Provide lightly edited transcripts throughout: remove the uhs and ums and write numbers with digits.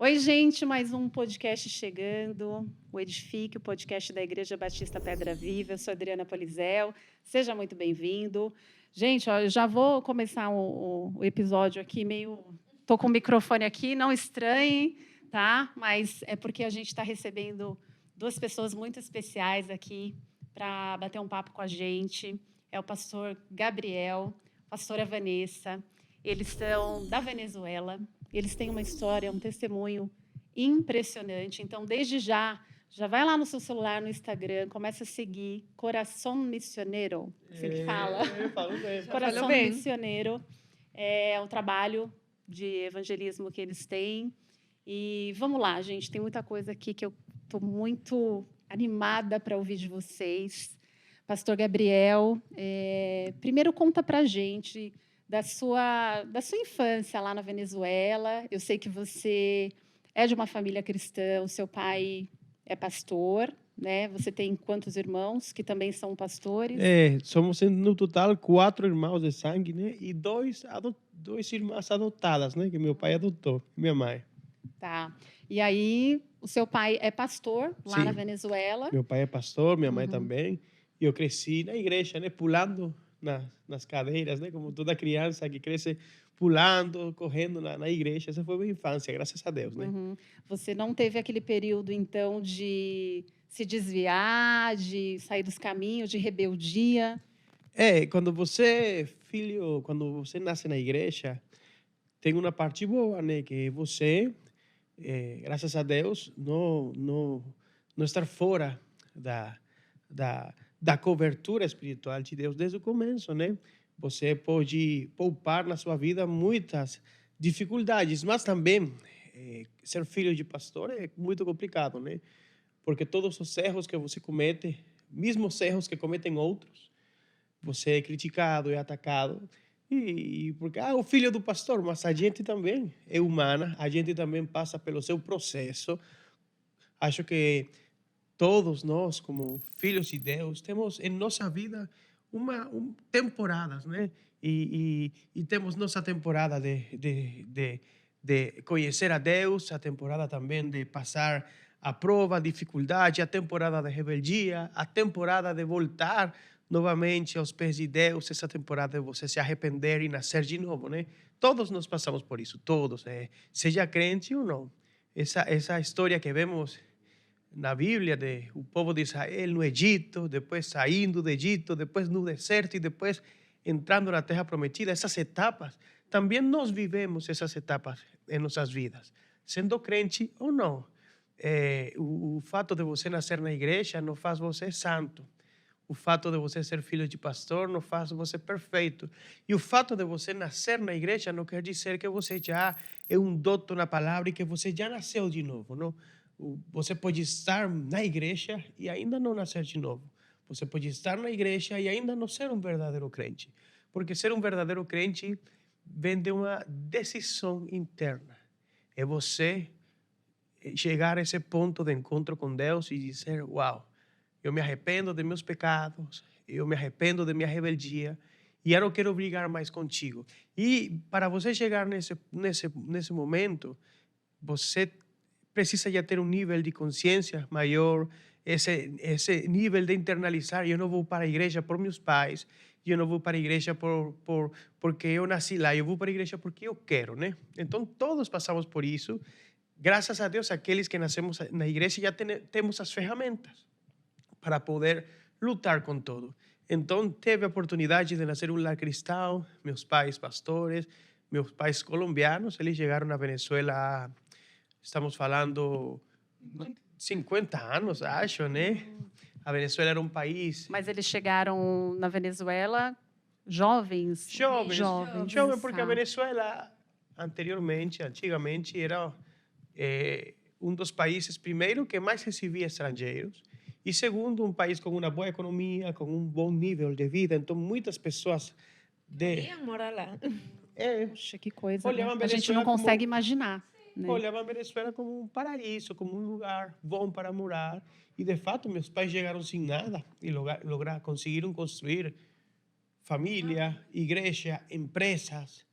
Oi, gente, mais um podcast chegando, o Edifique, o podcast da Igreja Batista Pedra Viva. Eu sou Adriana Polizel, seja muito bem-vindo. Gente, ó, eu já vou começar o episódio aqui meio... Estou com o microfone aqui, não estranhem, tá? Mas é porque a gente está recebendo duas pessoas muito especiais aqui para bater um papo com a gente. É o pastor Gabriel, pastora Vanessa. Eles são da Venezuela. Eles têm uma história, um testemunho impressionante. Então, desde já vai lá no seu celular, no Instagram, começa a seguir Coração Missioneiro, assim que fala. Falo bem. Já falou Coração bem. Missioneiro é o trabalho de evangelismo que eles têm. E vamos lá, gente, tem muita coisa aqui que eu estou muito animada para ouvir de vocês. Pastor Gabriel, primeiro conta para a gente da sua infância lá na Venezuela. Eu sei que você é de uma família cristã, o seu pai é pastor, né? Você tem quantos irmãos que também são pastores? Somos no total 4 irmãos de sangue, né? E dois irmãs adotadas, né? Que meu pai adotou, e minha mãe. Tá. E aí, o seu pai é pastor lá na Sim, Venezuela. meu pai é pastor, minha mãe Uhum. também. E eu cresci na igreja, né? Pulando nas cadeiras, né? Como toda criança que cresce pulando, correndo na igreja. Essa foi minha infância, graças a Deus, né? Uhum. Você não teve aquele período, então, de se desviar, de sair dos caminhos, de rebeldia? Quando você, filho, quando você nasce na igreja, tem uma parte boa, né? Que você graças a Deus, não estar fora da, da cobertura espiritual de Deus desde o começo, né? Você pode poupar na sua vida muitas dificuldades, mas também ser filho de pastor é muito complicado, né? Porque todos os erros que você comete, mesmo os erros que cometem outros, você é criticado, é atacado. E porque o filho do pastor, mas a gente também é humana, a gente também passa pelo seu processo. Acho que todos nós, como filhos de Deus, temos em nossa vida temporadas, né? E temos nossa temporada de conhecer a Deus, a temporada também de passar a prova, a dificuldade, a temporada de rebeldia, a temporada de voltar novamente aos pés de Deus, essa temporada de você se arrepender e nascer de novo, né? Todos nós passamos por isso, todos, seja crente ou não. Essa história que vemos na Bíblia de o povo de Israel no Egito, depois saindo do Egito, depois no deserto e depois entrando na terra prometida, essas etapas, também nós vivemos essas etapas em nossas vidas, sendo crente ou não. O fato de você nascer na igreja não faz você santo. O fato de você ser filho de pastor não faz você perfeito. E o fato de você nascer na igreja não quer dizer que você já é um doutor na palavra e que você já nasceu de novo, não? Você pode estar na igreja e ainda não nascer de novo. Você pode estar na igreja e ainda não ser um verdadeiro crente. Porque ser um verdadeiro crente vem de uma decisão interna. É você chegar a esse ponto de encontro com Deus e dizer: uau, eu me arrependo de meus pecados, eu me arrependo de minha rebeldia e eu não quero brigar mais contigo. E para você chegar nesse momento, você precisa já ter um nível de consciência maior, esse nível de internalizar. Eu não vou para a igreja por meus pais, eu não vou para a igreja porque eu nasci lá, eu vou para a igreja porque eu quero, né? Então, todos passamos por isso. Graças a Deus, aqueles que nascemos na igreja já temos as ferramentas para poder lutar com tudo. Então, teve a oportunidade de nascer um lar cristão, meus pais pastores, meus pais colombianos, eles chegaram na Venezuela, estamos falando 50 anos, acho, né? A Venezuela era um país Mas eles chegaram na Venezuela jovens? jovem, porque a Tá. Venezuela antigamente era um dos países, primeiro, que mais recebia estrangeiros, e segundo, um país com uma boa economia, com um bom nível de vida. Então, muitas pessoas de, Querían morar lá. Poxa, que coisa, né? olhavam a A gente não Venezuela consegue como imaginar, né? olhavam a Venezuela como um paraíso, como um lugar bom para morar. E, de fato, meus pais chegaram sem nada e conseguiram construir família, igreja, empresas.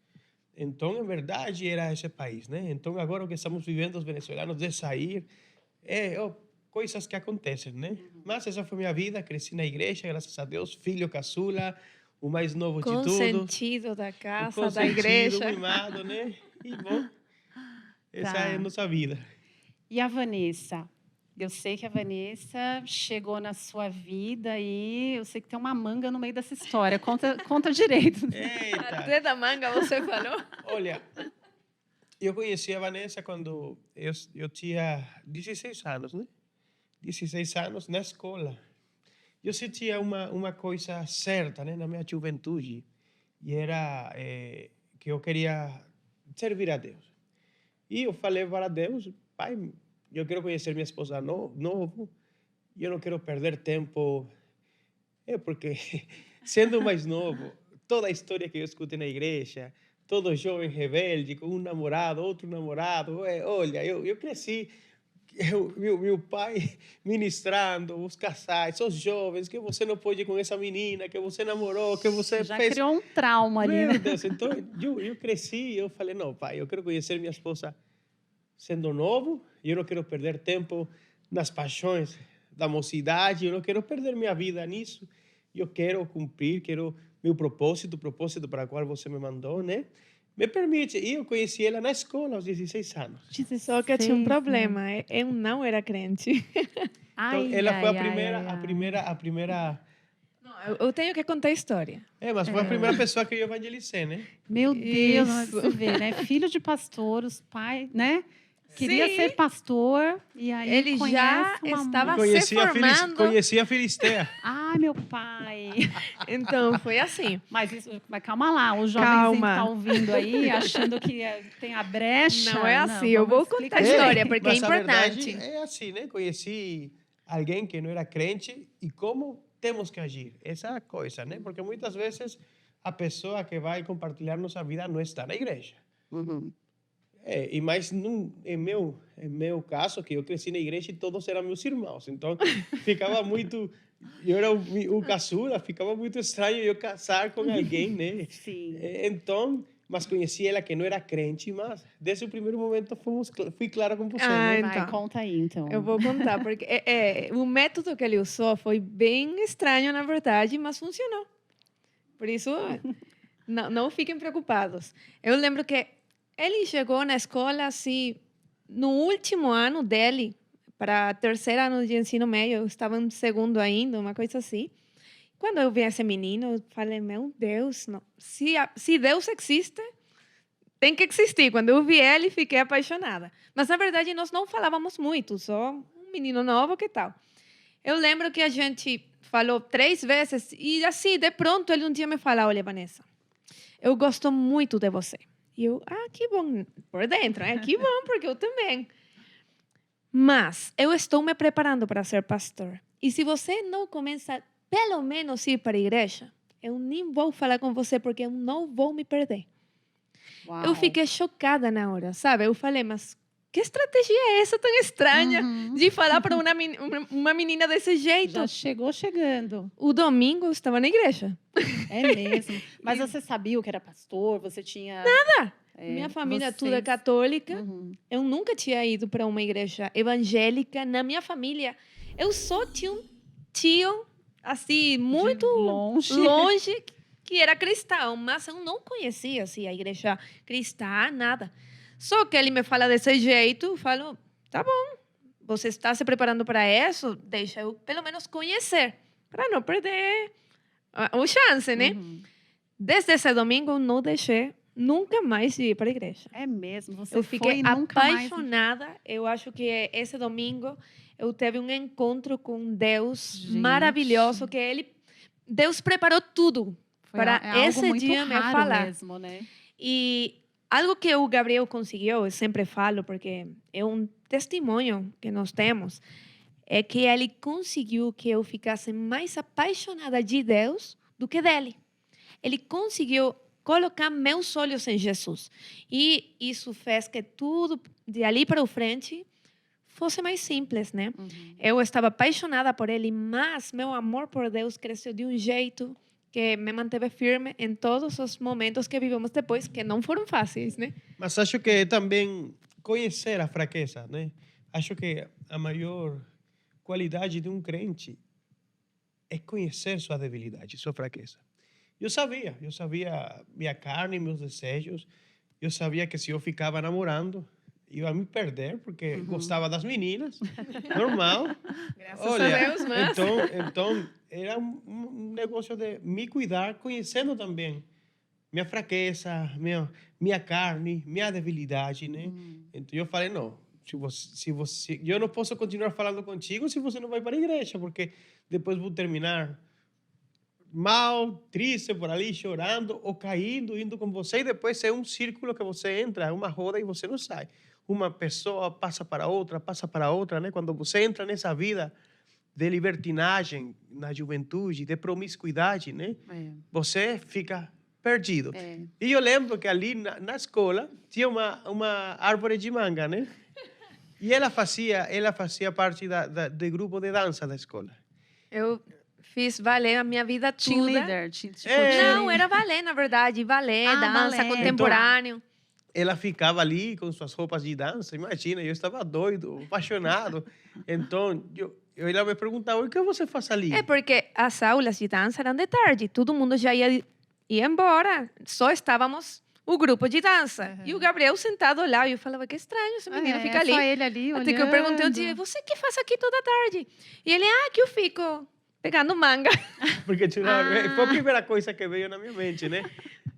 Então, em verdade, era esse país, né? Então, agora o que estamos vivendo os venezuelanos de sair, coisas que acontecem, né? Mas essa foi minha vida, cresci na igreja, graças a Deus, filho caçula, o mais novo de todos, Consentido da o casa, da consentido, igreja. mimado, né? E bom, essa é a Tá. nossa vida. E a Vanessa? Eu sei que a Vanessa chegou na sua vida e eu sei que tem uma manga no meio dessa história. Conta direito. Eita! Até da manga você falou? Olha, eu conheci a Vanessa quando eu tinha 16 anos, né? 16 anos na escola. Eu sentia uma coisa certa, né, na minha juventude, e era que eu queria servir a Deus. E eu falei para Deus, pai, eu quero conhecer minha esposa novo, e eu não quero perder tempo, porque sendo mais novo, toda a história que eu escutei na igreja, todo jovem rebelde com um namorado, outro namorado, olha, eu cresci meu pai ministrando os casais, os jovens, que você não pode ir com essa menina, que você namorou, que você Já fez. criou um trauma ali, né? Meu Deus, então eu cresci e eu falei, não, pai, eu quero conhecer minha esposa sendo novo, e eu não quero perder tempo nas paixões da mocidade, eu não quero perder minha vida nisso, eu quero cumprir, quero meu propósito, o propósito para o qual você me mandou, né? Me permite, e eu conheci ela na escola aos 16 anos. Só que tinha um 16, problema, eu não era crente. Então, Ai, ela foi ai, ai, a primeira. Não, eu tenho que contar a história. Mas foi a primeira pessoa que eu evangelicei, né? Meu Deus, Isso. você vê, né? Filho de pastor, os pais, né? Queria Sim. ser pastor e aí Ele conhece já uma estava moça. se formando. Conheci a Filistea. Ai, meu pai. Então, foi assim. Mas calma lá, o jovenzinho Calma. que está ouvindo aí, achando que tem a brecha. Não é assim, eu vamos vou explicar contar a história, direito. porque é Mas a importante. verdade é assim, né? Conheci alguém que não era crente e como temos que agir. Essa é a coisa, né? Porque muitas vezes a pessoa que vai compartilhar nossa vida não está na igreja. E mais em meu caso, que eu cresci na igreja e todos eram meus irmãos. Então, ficava muito... Eu era o caçula, ficava muito estranho eu casar com alguém, né? Sim. Então, mas conheci ela que não era crente, mas desde o primeiro momento fui claro com você, Ah, né? Vai, então. conta aí, então. Eu vou contar, porque o método que ele usou foi bem estranho, na verdade, mas funcionou. Por isso, não fiquem preocupados. Eu lembro que ele chegou na escola, assim, no último ano dele, para terceiro ano de ensino médio, eu estava no segundo ainda, uma coisa assim. Quando eu vi esse menino, eu falei, meu Deus, não. Se Deus existe, tem que existir. Quando eu vi ele, fiquei apaixonada. Mas, na verdade, nós não falávamos muito, só um menino novo, que tal? Eu lembro que a gente falou 3 vezes e, assim, de pronto, ele um dia me fala, olha, Vanessa, eu gosto muito de você. E eu, que bom, por dentro, que bom, porque eu também. Mas eu estou me preparando para ser pastor. E se você não começa, pelo menos, a ir para a igreja, eu nem vou falar com você, porque eu não vou me perder. Uau. Eu fiquei chocada na hora, sabe? Eu falei, mas que estratégia é essa tão estranha de falar para uma menina desse jeito? Já chegou chegando. O domingo eu estava na igreja. É mesmo. Mas você sabia o que era pastor? Você tinha... Nada. Minha família toda é católica. Eu nunca tinha ido para uma igreja evangélica. Na minha família, eu só tinha um tio, assim, muito longe que era cristão, mas eu não conhecia assim, a igreja cristã, nada. Só que ele me fala desse jeito, eu falo, tá bom, você está se preparando para isso? Deixa eu pelo menos conhecer, para não perder a chance, né? Desde esse domingo, eu não deixei nunca mais ir para a igreja. É mesmo? Você eu fiquei nunca apaixonada. Mais... Eu acho que esse domingo eu tive um encontro com Deus maravilhoso, que Deus preparou tudo para esse dia me falar. Mesmo, né? E algo que o Gabriel conseguiu, eu sempre falo, porque é um testemunho que nós temos, é que ele conseguiu que eu ficasse mais apaixonada de Deus do que dele. Ele conseguiu colocar meus olhos em Jesus. E isso fez que tudo, de ali para o frente, fosse mais simples, né? Eu estava apaixonada por ele, mas meu amor por Deus cresceu de um jeito que me manteve firme em todos os momentos que vivemos depois, que não foram fáceis, né? Mas acho que também conhecer a fraqueza, né? Acho que a maior qualidade de um crente é conhecer sua debilidade, sua fraqueza. Eu sabia minha carne, meus desejos. Eu sabia que se eu ficava namorando, ia me perder, porque gostava das meninas, normal. Graças Olha, a Deus, mas... então era um negócio de me cuidar, conhecendo também minha fraqueza, minha carne, minha debilidade, né? Então eu falei, não, eu não posso continuar falando contigo se você não vai para a igreja, porque depois vou terminar mal, triste por ali, chorando ou caindo, indo com você, e depois é um círculo que você entra, uma roda e você não sai. Uma pessoa passa para outra, né? Quando você entra nessa vida de libertinagem na juventude, de promiscuidade, né? Você fica perdido. E eu lembro que ali na escola tinha uma árvore de manga, né? E ela fazia parte do grupo de dança da escola. Eu fiz balé a minha vida toda. Team leader. Não, era balé, na verdade. Balé, dança, balé. contemporâneo. Ela ficava ali com suas roupas de dança. Imagina, eu estava doido, apaixonado. Então, ela me perguntava, o que você faz ali? É porque as aulas de dança eram de tarde. Todo mundo já ia embora. Só estávamos o grupo de dança. E o Gabriel sentado lá. E eu falava, que estranho, esse menino fica ali. Só ele ali, Até que eu perguntei um dia, você que faz aqui toda tarde? E ele, que eu fico pegando manga. Porque foi a primeira coisa que veio na minha mente, né?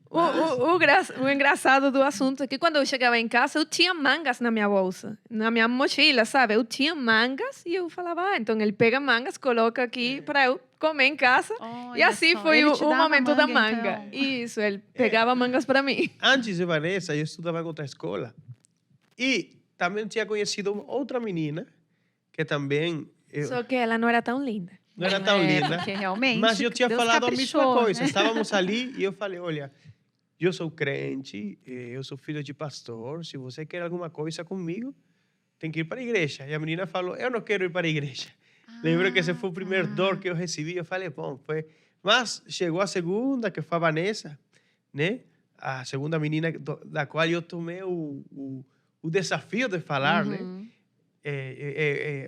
O engraçado do assunto é que quando eu chegava em casa, eu tinha mangas na minha bolsa, na minha mochila, sabe? Eu tinha mangas e eu falava, então ele pega mangas, coloca aqui para eu comer em casa. Olha e assim só, foi ele o te dava momento da manga. então. Isso, ele pegava mangas para mim. Antes de Vanessa, eu estudava em outra escola. E também tinha conhecido outra menina, que também... Só que ela não era tão linda. Não era tão linda. Porque realmente, Mas eu tinha Deus falado a caprichou, mesma coisa. né? Estávamos ali e eu falei, olha, eu sou crente, eu sou filho de pastor, se você quer alguma coisa comigo, tem que ir para a igreja. E a menina falou, eu não quero ir para a igreja. Lembro que esse foi o primeiro dor que eu recebi. Eu falei, bom, foi... Mas chegou a segunda, que foi a Vanessa, né? A segunda menina da qual eu tomei o desafio de falar, né?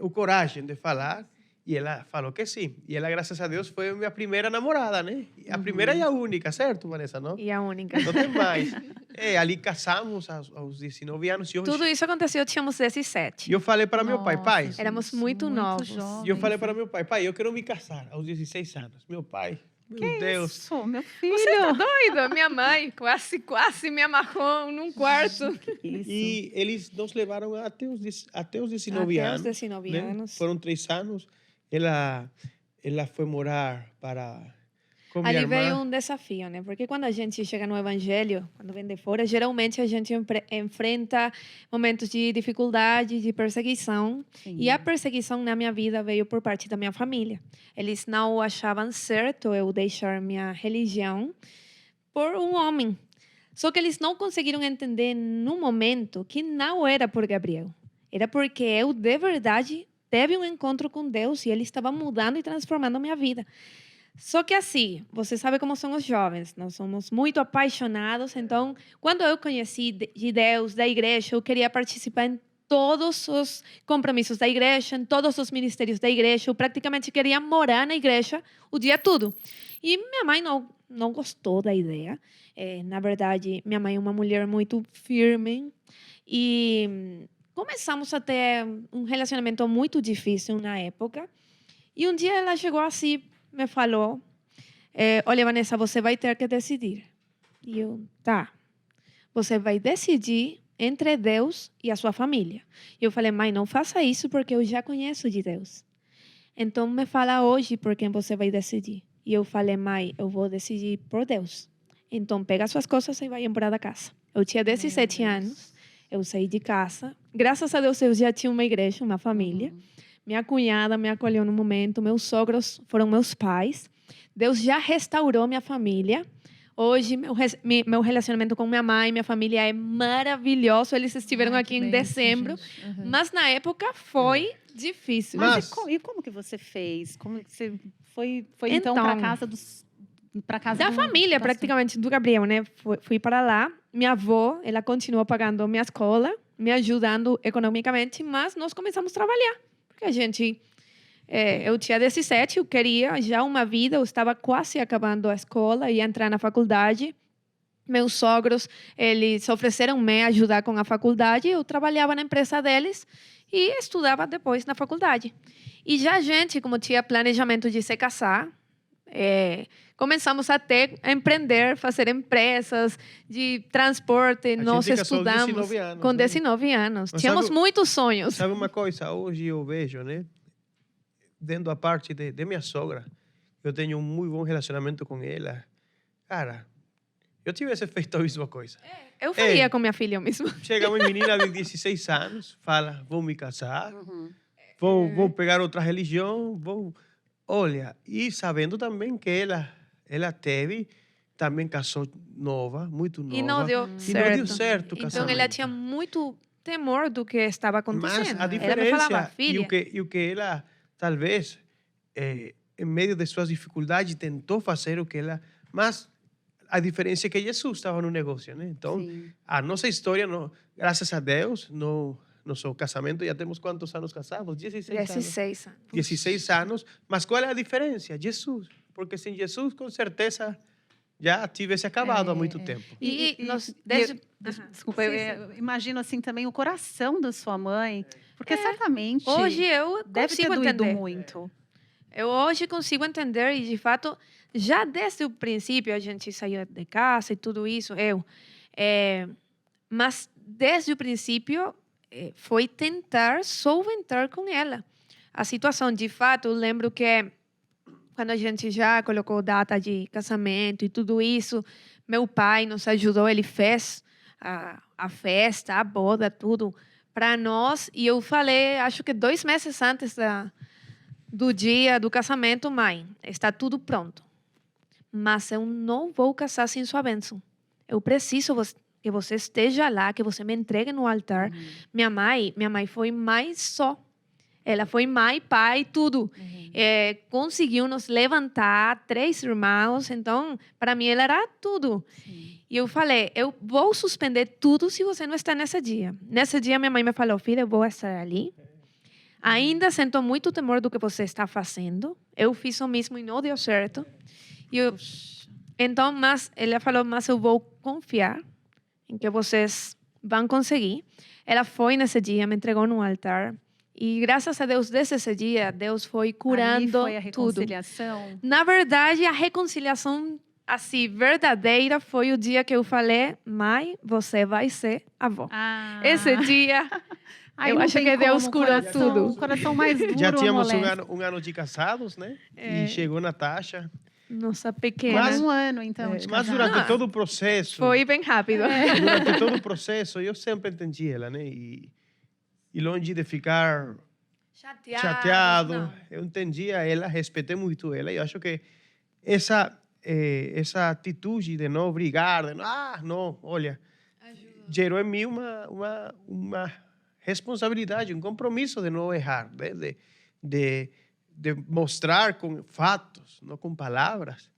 O coragem de falar. E ela falou que sim. E ela, graças a Deus, foi a minha primeira namorada, né? A primeira e a única, certo, Vanessa? Não? E a única. Não tem mais. Ali casamos aos 19 anos. Tudo isso aconteceu, tínhamos 17. E eu falei para meu pai, Éramos muito novos. jovens. E eu falei para meu pai, eu quero me casar aos 16 anos. Meu pai, meu Deus. Isso, meu filho. Você tá doido? Minha mãe quase me amarrou num quarto. Isso. E eles nos levaram até os 19 Até anos. os 19 né? anos. Foram 3 anos. Ela foi morar com minha Ali irmã. veio um desafio, né? Porque quando a gente chega no evangelho, quando vem de fora, geralmente a gente enfrenta momentos de dificuldade, de perseguição. Sim. E a perseguição na minha vida veio por parte da minha família. Eles não achavam certo eu deixar minha religião por um homem. Só que eles não conseguiram entender no momento que não era por Gabriel. Era porque eu, de verdade, teve um encontro com Deus e Ele estava mudando e transformando a minha vida. Só que assim, você sabe como são os jovens, nós somos muito apaixonados, então, quando eu conheci de Deus, da igreja, eu queria participar em todos os compromissos da igreja, em todos os ministérios da igreja, eu praticamente queria morar na igreja o dia todo. E minha mãe não gostou da ideia. Na verdade, minha mãe é uma mulher muito firme e começamos a ter um relacionamento muito difícil na época. E um dia ela chegou assim, me falou, olha, Vanessa, você vai ter que decidir. E eu, tá. Você vai decidir entre Deus e a sua família. E eu falei, mãe, não faça isso porque eu já conheço de Deus. Então, me fala hoje por quem você vai decidir. E eu falei, mãe, eu vou decidir por Deus. Então, pega suas coisas e vai embora da casa. Eu tinha 17 anos, eu saí de casa. Graças a Deus, eu já tinha uma igreja, uma família. Minha cunhada me acolheu no momento, meus sogros foram meus pais. Deus já restaurou minha família. Hoje, meu relacionamento com minha mãe e minha família é maravilhoso. Eles estiveram aqui em dezembro. Mas na época foi difícil. E como que você fez? Como que você foi então para a casa para casa Da do família, pastor. praticamente, do Gabriel, né? Fui para lá. Minha avó, ela continuou pagando minha escola, me ajudando economicamente, mas nós começamos a trabalhar. Porque a gente... eu tinha 17, eu queria já uma vida, eu estava quase acabando a escola, ia entrar na faculdade. Meus sogros, eles ofereceram me ajudar com a faculdade, eu trabalhava na empresa deles e estudava depois na faculdade. E já a gente, como tinha planejamento de se casar, começamos a empreender, fazer empresas de transporte. Nós gente casou aos estudamos 19 anos, com né? 19 anos. Mas Tínhamos sabe- muitos sonhos. Sabe uma coisa? Hoje eu vejo, né? Dentro a parte de minha sogra, eu tenho um muito bom relacionamento com ela. Cara, eu tivesse feito a mesma coisa. Eu faria com minha filha mesmo. Chega uma menina de 16 anos, fala, vou me casar, Uhum. vou pegar outra religião, vou... Olha, e sabendo também que ela teve, também casou nova, muito nova. E não deu E certo. não deu certo o Então casamento. ela tinha muito temor do que estava Mas acontecendo. a Ela me diferença falava, filha, e o que ela, talvez, em meio de suas dificuldades, tentou fazer o que ela... Mas a diferença é que Jesus estava no negócio, né? Então, Sim. a nossa história, graças a Deus, nosso casamento, já temos quantos anos casados? 16 anos. 16 anos. 16 anos. Mas qual é a diferença? Jesus. Porque sem Jesus, com certeza, já tivesse acabado há muito tempo. E nós, desde... Desculpa, Sim, eu imagino assim também o coração da sua mãe, porque certamente Hoje eu deve ter consigo doído entender. muito. Eu hoje consigo entender e, de fato, já desde o princípio, a gente saiu de casa e tudo isso, mas desde o princípio foi tentar solventar com ela a situação. De fato, eu lembro que quando a gente já colocou data de casamento e tudo isso, meu pai nos ajudou, ele fez a festa, a boda, tudo para nós. E eu falei, acho que 2 meses antes do dia do casamento, mãe, está tudo pronto. Mas eu não vou casar sem sua bênção. Eu preciso que você esteja lá, que você me entregue no altar. Minha mãe foi mãe só. Ela foi mãe, pai, tudo. Conseguiu nos levantar, 3 irmãos. Então, para mim, ela era tudo. Sim. E eu falei, eu vou suspender tudo se você não está nesse dia. Nesse dia, minha mãe me falou, filha, eu vou estar ali. Ainda sinto muito temor do que você está fazendo. Eu fiz o mesmo e não deu certo. Então, mas ela falou, mas eu vou confiar em que vocês vão conseguir. Ela foi nesse dia, me entregou no altar. E graças a Deus, desde esse dia, Deus foi curando Ali foi a tudo. reconciliação. Na verdade, a reconciliação assim, verdadeira foi o dia que eu falei, mãe, você vai ser avó. Esse dia, Aí eu não acho tem que Deus como, curou coração- tudo. O coração mais duro Já tínhamos amolece. um ano de casados, né? E chegou Natasha. Nossa pequena. Mas um ano, então, de Mas casado. durante Ah, todo o processo... Foi bem rápido. Durante todo o processo, eu sempre entendi ela, né? E longe de ficar chateado, não. eu entendia ela, respeitei muito ela. E eu acho que essa atitude de não brigar, de não, olha, gerou em mim uma responsabilidade, um compromisso de não errar, né? de mostrar com fatos, não com palavras,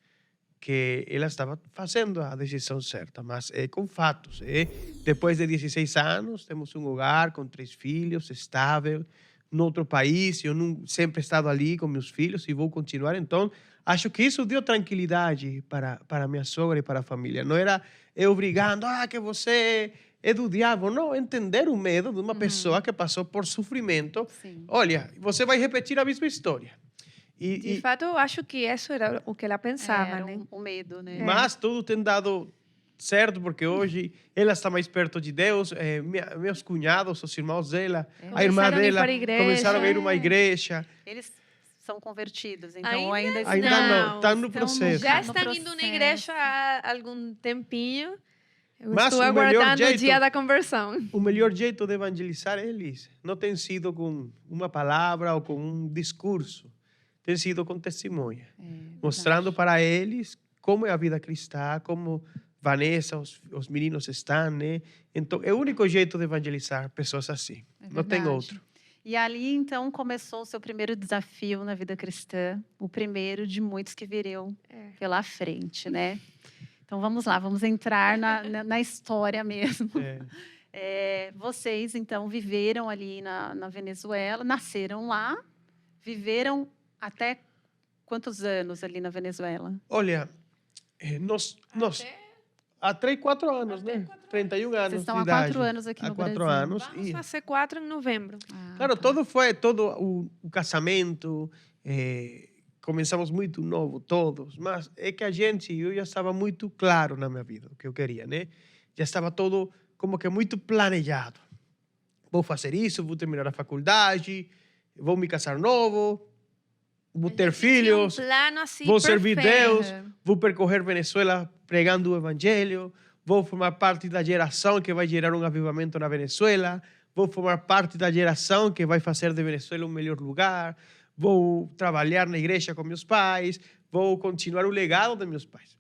que ela estava fazendo a decisão certa, mas com fatos. Depois de 16 anos, temos um hogar com 3 filhos, estável, em outro país. Eu não sempre he estado ali com meus filhos e vou continuar. Então, acho que isso deu tranquilidade para minha sogra e para a família. Não era eu brigando, que você é do diabo. Não, entender o medo de uma pessoa que passou por sofrimento. Sim. Olha, você vai repetir a mesma história. De fato, eu acho que isso era o que ela pensava, Era né? um medo, né? Mas tudo tem dado certo, porque hoje ela está mais perto de Deus. Meus cunhados, os irmãos dela, a irmã Começaram a ir dela, para a igreja. começaram a ir a uma igreja. Eles são convertidos, então ainda Ainda não, está no estão processo. Já no estão indo na processo. igreja há algum tempinho. Eu Mas estou o melhor aguardando o jeito- dia da conversão. O melhor jeito de evangelizar eles não tem sido com uma palavra ou com um discurso, tem sido com testemunha. Mostrando para eles como é a vida cristã, como Vanessa, os meninos estão, né? Então, é o único jeito de evangelizar pessoas assim. Não tem verdade. outro. E ali, então, começou o seu primeiro desafio na vida cristã, o primeiro de muitos que viriam pela frente, né? Então vamos lá, vamos entrar na história mesmo. Vocês, então, viveram ali na Venezuela, nasceram lá, viveram até quantos anos ali na Venezuela? Olha, nós há 3, 4 anos, né? 31 anos Vocês estão de há idade. 4 anos aqui Há no 4 Brasil. anos. Vamos fazer 4 em novembro. Claro, tá. todo o casamento, começamos muito novo, todos, mas é que eu já estava muito claro na minha vida o que eu queria, né? Já estava todo como que muito planejado. Vou fazer isso, vou terminar a faculdade, vou me casar novo, vou ter filhos, Plano assim, vou servir perfeito. Deus, vou percorrer Venezuela pregando o evangelho, vou formar parte da geração que vai gerar um avivamento na Venezuela, vou formar parte da geração que vai fazer de Venezuela um melhor lugar, vou trabalhar na igreja com meus pais, vou continuar o legado de meus pais.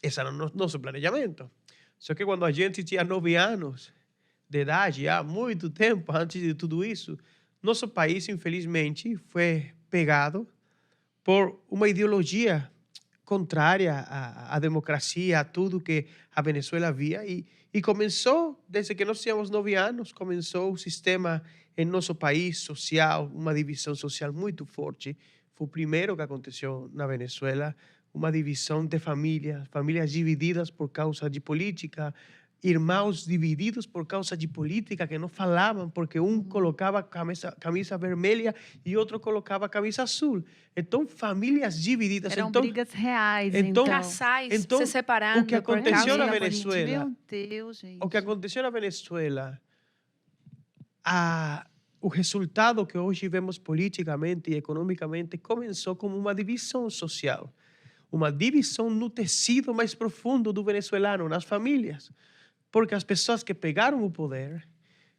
Esse era o nosso planejamento. Só que quando a gente tinha 9 anos de idade, há muito tempo antes de tudo isso, nosso país, infelizmente, foi pegado por uma ideologia contrária à democracia, a tudo que a Venezuela via. E começou, desde que nós tínhamos 9 anos, começou o sistema em nosso país social, uma divisão social muito forte. Foi o primeiro que aconteceu na Venezuela, uma divisão de famílias, famílias divididas por causa de política, irmãos divididos por causa de política que não falavam, porque colocava camisa vermelha e outro colocava camisa azul. Então, famílias divididas. Eram então, brigas reais, então, então. Casais então, se separando. o que por aconteceu causa na da Venezuela? Meu Deus, gente. O que aconteceu na Venezuela, o resultado que hoje vemos politicamente e economicamente começou como uma divisão social, uma divisão no tecido mais profundo do venezuelano, nas famílias, porque as pessoas que pegaram o poder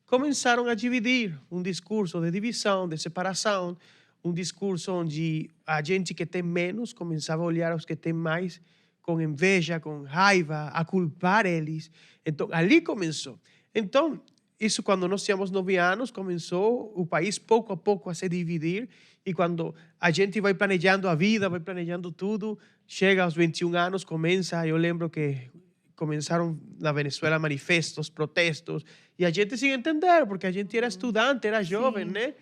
começaram a dividir, um discurso de divisão, de separação, um discurso onde a gente que tem menos começava a olhar os que têm mais com inveja, com raiva, a culpar eles. Então, ali começou. Então, isso quando nós tínhamos 9 anos, começou o país pouco a pouco a se dividir, e quando a gente vai planejando a vida, vai planejando tudo, chega aos 21 anos, começa, eu lembro que começaram na Venezuela manifestos, protestos, e a gente sem entender, porque a gente era estudante, era jovem, né?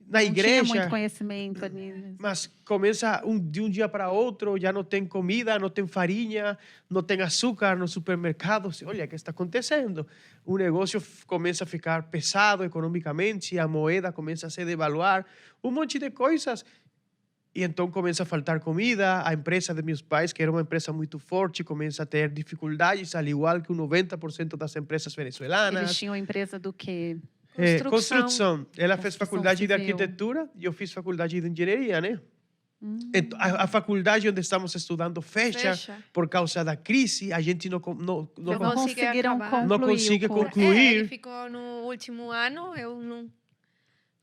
Na igreja. Não tinha muito conhecimento ali. Mas começa de um dia para outro, já não tem comida, não tem farinha, não tem açúcar no supermercado. Olha, o que está acontecendo? O negócio começa a ficar pesado economicamente, a moeda começa a se devaluar, um monte de coisas. E então começa a faltar comida, a empresa de meus pais, que era uma empresa muito forte, começa a ter dificuldades, al igual que o 90% das empresas venezuelanas. Eles tinham empresa do quê? Construção. Ela fez Construção faculdade civil. de arquitetura e eu fiz faculdade de engenharia, né? Então, a faculdade onde estamos estudando fecha por causa da crise. A gente não conseguiram acabar. não consegue o curso. concluir. Ele ficou no último ano.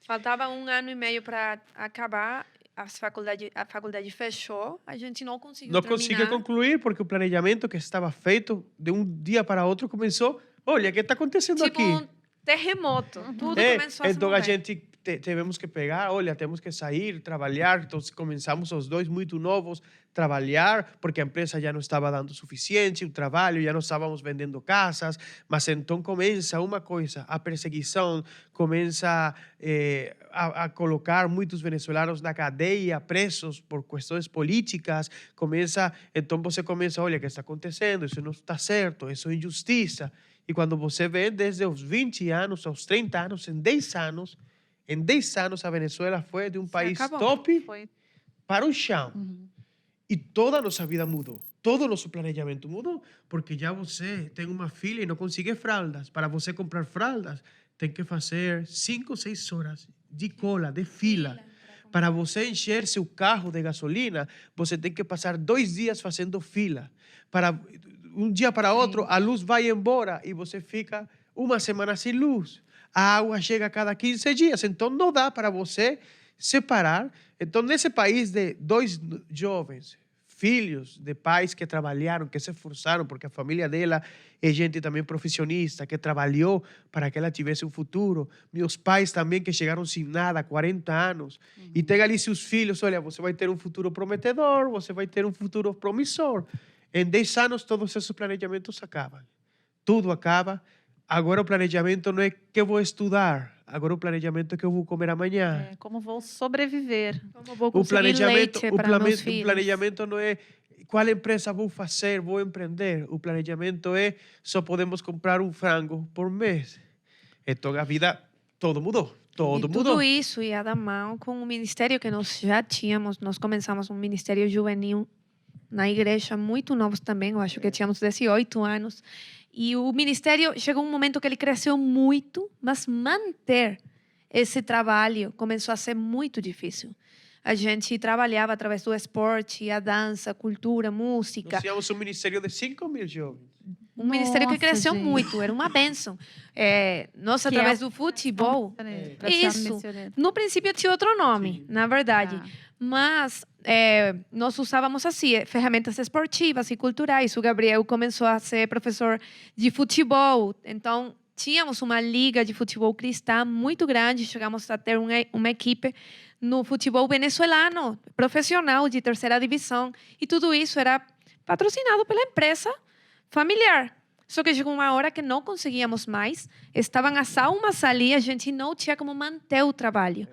Faltava 1 ano e meio para acabar. A faculdade fechou. A gente não conseguiu Não terminar. conseguiu concluir porque o planejamento que estava feito de um dia para outro começou. Olha, o que está acontecendo Tipo aqui? um terremoto. Tudo começou a se Então mover. a gente tivemos que pegar, olha, temos que sair, trabalhar. Então começamos os dois muito novos, trabalhar, porque a empresa já não estava dando suficiente, o trabalho, já não estávamos vendendo casas. Mas então começa uma coisa, a perseguição, começa a colocar muitos venezuelanos na cadeia, presos por questões políticas. Então você começa, olha, o que está acontecendo? Isso não está certo, isso é injustiça. E quando você vê, desde os 20 anos aos 30 anos, em 10 anos, a Venezuela foi de um país top para o chão. E toda a nossa vida mudou. Todo o nosso planejamento mudou. Porque já você tem uma filha e não consegue fraldas. Para você comprar fraldas, tem que fazer 5 ou 6 horas de cola, de fila. Para você encher seu carro de gasolina, você tem que passar 2 dias fazendo fila. Para um dia para outro, a luz vai embora e você fica 1 semana sem luz. A água chega a cada 15 dias. Então, não dá para você separar. Então, nesse país de 2 jovens, filhos de pais que trabalharam, que se esforçaram, porque a família dela é gente também profissionista, que trabalhou para que ela tivesse um futuro. Meus pais também, que chegaram sem nada, 40 anos. E tem ali seus filhos, olha, você vai ter um futuro prometedor, você vai ter um futuro promissor. Em 10 anos, todos esses planejamentos acabam. Tudo acaba. Agora o planejamento não é que eu vou estudar. Agora o planejamento é que eu vou comer amanhã. É, como vou sobreviver. Como vou O conseguir leite para meus o filhos? planejamento não é qual empresa vou fazer, vou empreender. O planejamento é só podemos comprar um frango por mês. Então a vida, todo mudou. Todo E mudou. tudo isso ia da mão com o ministério que nós já tínhamos. Nós começamos um ministério juvenil na igreja, muito novos também. Eu acho que tínhamos 18 anos. E o ministério chegou um momento que ele cresceu muito, mas manter esse trabalho começou a ser muito difícil. A gente trabalhava através do esporte, a dança, a cultura, música. Nós tínhamos um ministério de 5.000 jovens. Um ministério que Nossa, cresceu gente. muito, era uma bênção. Nós, Que através é do futebol, Pra ser Isso. missionário. no princípio tinha outro nome, Sim. na verdade. Tá. Mas nós usávamos assim, ferramentas esportivas e culturais. O Gabriel começou a ser professor de futebol. Então, tínhamos uma liga de futebol cristã muito grande. Chegamos a ter uma equipe no futebol venezuelano, profissional, de terceira divisão. E tudo isso era patrocinado pela empresa familiar. Só que chegou uma hora que não conseguíamos mais. Estavam as almas ali, a gente não tinha como manter o trabalho.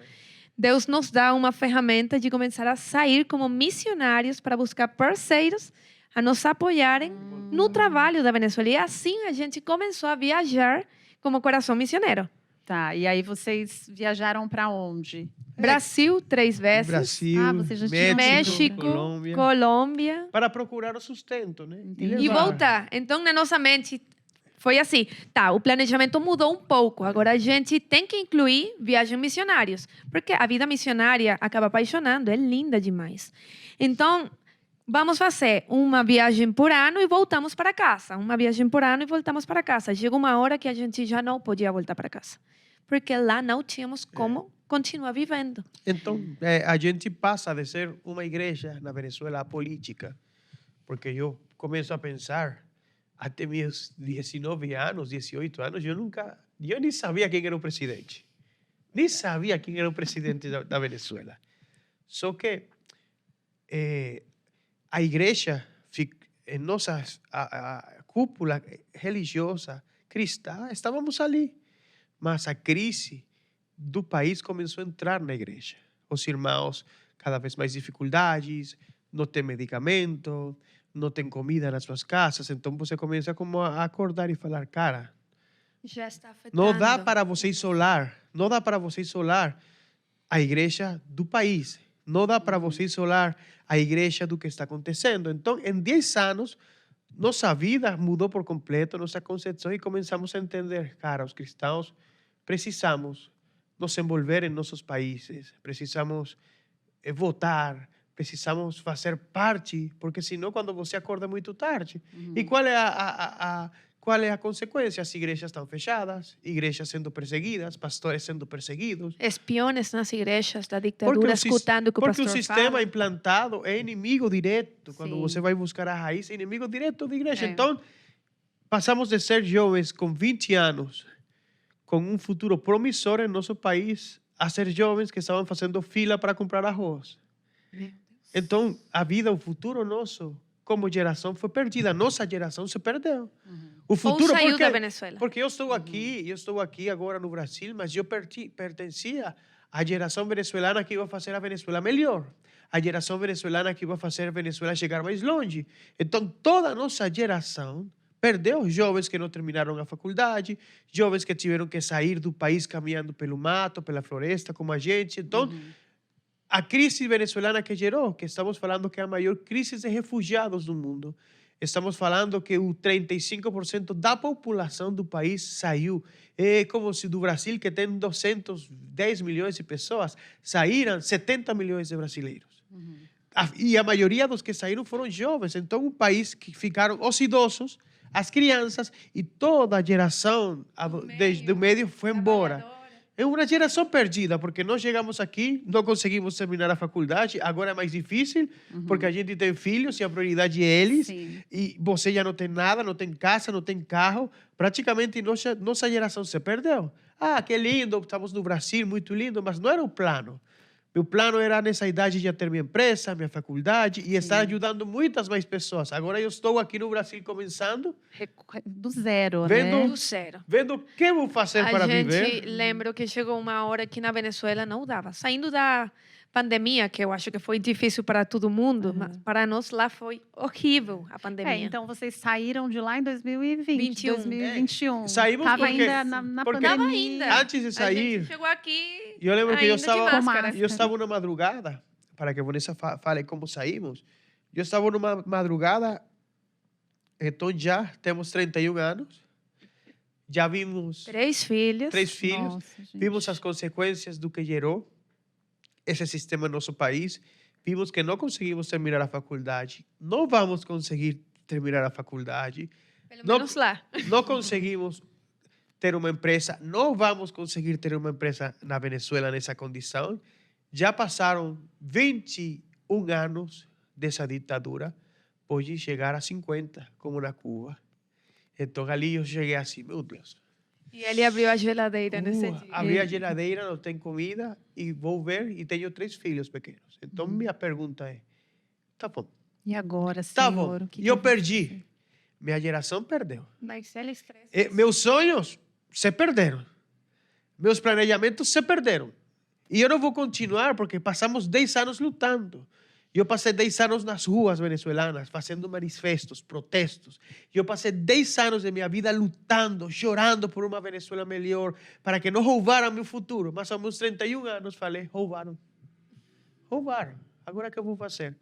Deus nos dá uma ferramenta de começar a sair como missionários para buscar parceiros a nos apoiarem no trabalho da Venezuela. E assim a gente começou a viajar como coração missioneiro. Tá, e aí vocês viajaram para onde? Brasil 3 vezes, Brasil, Ah, você já tinha México, Colômbia. Colômbia Para procurar o sustento, né? Entendi. e levar. voltar. Então, na nossa mente, foi assim, tá, o planejamento mudou um pouco. Agora a gente tem que incluir viagens missionárias, porque a vida missionária acaba apaixonando, é linda demais. Então, vamos fazer uma viagem por ano e voltamos para casa. Uma viagem por ano e voltamos para casa. Chegou uma hora que a gente já não podia voltar para casa, porque lá não tínhamos como continuar vivendo. Então, a gente passa de ser uma igreja na Venezuela política, porque eu começo a pensar, até meus 19 anos, 18 anos, eu nem sabia quem era o presidente. Nem sabia quem era o presidente da Venezuela. Só que a igreja, em nossa a cúpula religiosa cristã, estávamos ali. Mas a crise do país começou a entrar na igreja. Os irmãos, cada vez mais dificuldades, não tem medicamento, não tem comida nas suas casas. Então você começa como a acordar e falar, cara, Já está afetando. não dá para você isolar, não dá para você isolar a igreja do país, não dá para você isolar a igreja do que está acontecendo. Então, em 10 anos, nossa vida mudou por completo, nossa concepção, e começamos a entender, cara, os cristãos precisamos nos envolver em nossos países, precisamos votar, precisamos fazer parte, porque senão quando você acorda muito tarde. E qual é a consequência? As igrejas estão fechadas, igrejas sendo perseguidas, pastores sendo perseguidos. Espiones nas igrejas da ditadura escutando o que o Porque pastor o sistema fala. implantado é inimigo direto. Quando Sim. você vai buscar a raiz, é inimigo direto da igreja. É. Então, passamos de ser jovens com 20 anos, com um futuro promissor em nosso país, a ser jovens que estavam fazendo fila para comprar arroz. Então, a vida, o futuro nosso, como geração, foi perdida. Nossa geração se perdeu. O Ou futuro, saiu da Venezuela. porque eu estou aqui agora no Brasil, mas eu pertencia à geração venezuelana que ia fazer a Venezuela melhor, a geração venezuelana que ia fazer a Venezuela chegar mais longe. Então, toda a nossa geração perdeu jovens que não terminaram a faculdade, jovens que tiveram que sair do país caminhando pelo mato, pela floresta, como a gente. Então, a crise venezuelana que gerou, que estamos falando que é a maior crise de refugiados do mundo. Estamos falando que o 35% da população do país saiu. É como se do Brasil, que tem 210 milhões de pessoas, saíram 70 milhões de brasileiros. E a maioria dos que saíram foram jovens. Então, um país que ficaram os idosos, as crianças e toda a geração desde o médio foi embora. É uma geração perdida, porque nós chegamos aqui, não conseguimos terminar a faculdade, agora é mais difícil, porque a gente tem filhos e a prioridade é eles, Sim. e você já não tem nada, não tem casa, não tem carro, praticamente nossa geração se perdeu. Ah, que lindo, estamos no Brasil, muito lindo, mas não era o plano. Meu plano era, nessa idade, já ter minha empresa, minha faculdade e estar ajudando muitas mais pessoas. Agora eu estou aqui no Brasil começando, Do zero, Vendo- né? Do zero. vendo o que vou fazer A para gente viver. lembra que chegou uma hora que na Venezuela não dava. Saindo da pandemia, que eu acho que foi difícil para todo mundo, mas para nós lá foi horrível a pandemia. Então vocês saíram de lá em 2020, 21. 2021. Saímos Tava porque- ainda na porque- pandemia. Tava ainda. Antes de A sair, gente chegou aqui eu lembro que ainda eu de estava, máscara. eu estava numa madrugada, para que Vanessa fale como saímos. Eu estava numa madrugada, então já temos 31 anos, já vimos 3 filhos. 3 filhos, Nossa, gente. vimos as consequências do que gerou esse sistema no nosso país, vimos que não conseguimos terminar a faculdade, não vamos conseguir terminar a faculdade, Pelo Não- menos lá. não conseguimos ter uma empresa, não vamos conseguir ter uma empresa na Venezuela nessa condição. Já passaram 21 anos dessa ditadura, pode chegar a 50, como na Cuba. Então ali eu cheguei assim, meu Deus. E ele abriu a geladeira nesse dia. Abri a geladeira, não tem comida e vou ver e tenho 3 filhos pequenos. Então minha pergunta é, tá bom, E agora, Senhor? tá bom, o que e eu que vai perdi. Minha geração perdeu. Mas ele estressa. Meus sonhos se perderam. Meus planejamentos se perderam. E eu não vou continuar porque passamos 10 anos lutando. Eu passei 10 anos nas ruas venezuelanas, fazendo manifestos, protestos. Eu passei 10 anos de minha vida lutando, chorando por uma Venezuela melhor, para que não roubaram meu futuro. Mas aos meus 31 anos falei, roubaram. Roubaram. Agora o que eu vou fazer?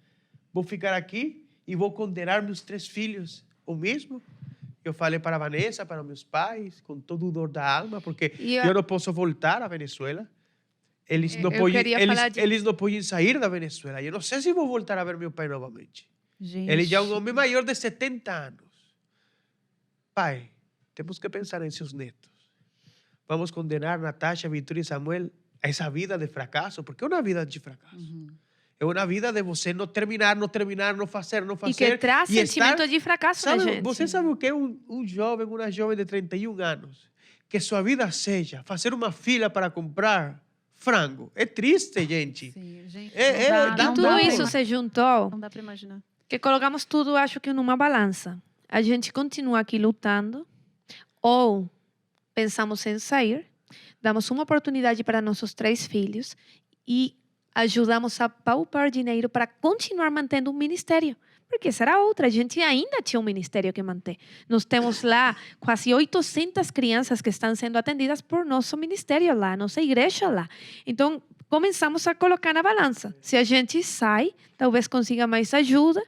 Vou ficar aqui e vou condenar meus 3 filhos o mesmo? Eu falei para a Vanessa, para meus pais, com todo o dor da alma, porque E eu não posso voltar à Venezuela. Eles não, Eu podem, queria falar disso. eles não podem sair da Venezuela. Eu não sei se vou voltar a ver meu pai novamente. Gente, Ele já é um homem maior de 70 anos. Pai, temos que pensar em seus netos. Vamos condenar Natasha, Vitória e Samuel a essa vida de fracasso, porque é uma vida de fracasso. É uma vida de você não terminar, não fazer, não fazer. E que traz e sentimento de fracasso na Sabe, gente. você sabe o que é um jovem, uma jovem de 31 anos? Que sua vida seja fazer uma fila para comprar frango. É triste, gente. sim, gente, dá E um tudo dó. isso se juntou, não dá para imaginar. que colocamos tudo, acho que numa balança. A gente continua aqui lutando, ou pensamos em sair, damos uma oportunidade para nossos 3 filhos e ajudamos a poupar dinheiro para continuar mantendo um ministério. Porque será outra, a gente ainda tinha um ministério que manter. Nós temos lá quase 800 crianças que estão sendo atendidas por nosso ministério lá, nossa igreja lá. Então, começamos a colocar na balança. Se a gente sai, talvez consiga mais ajuda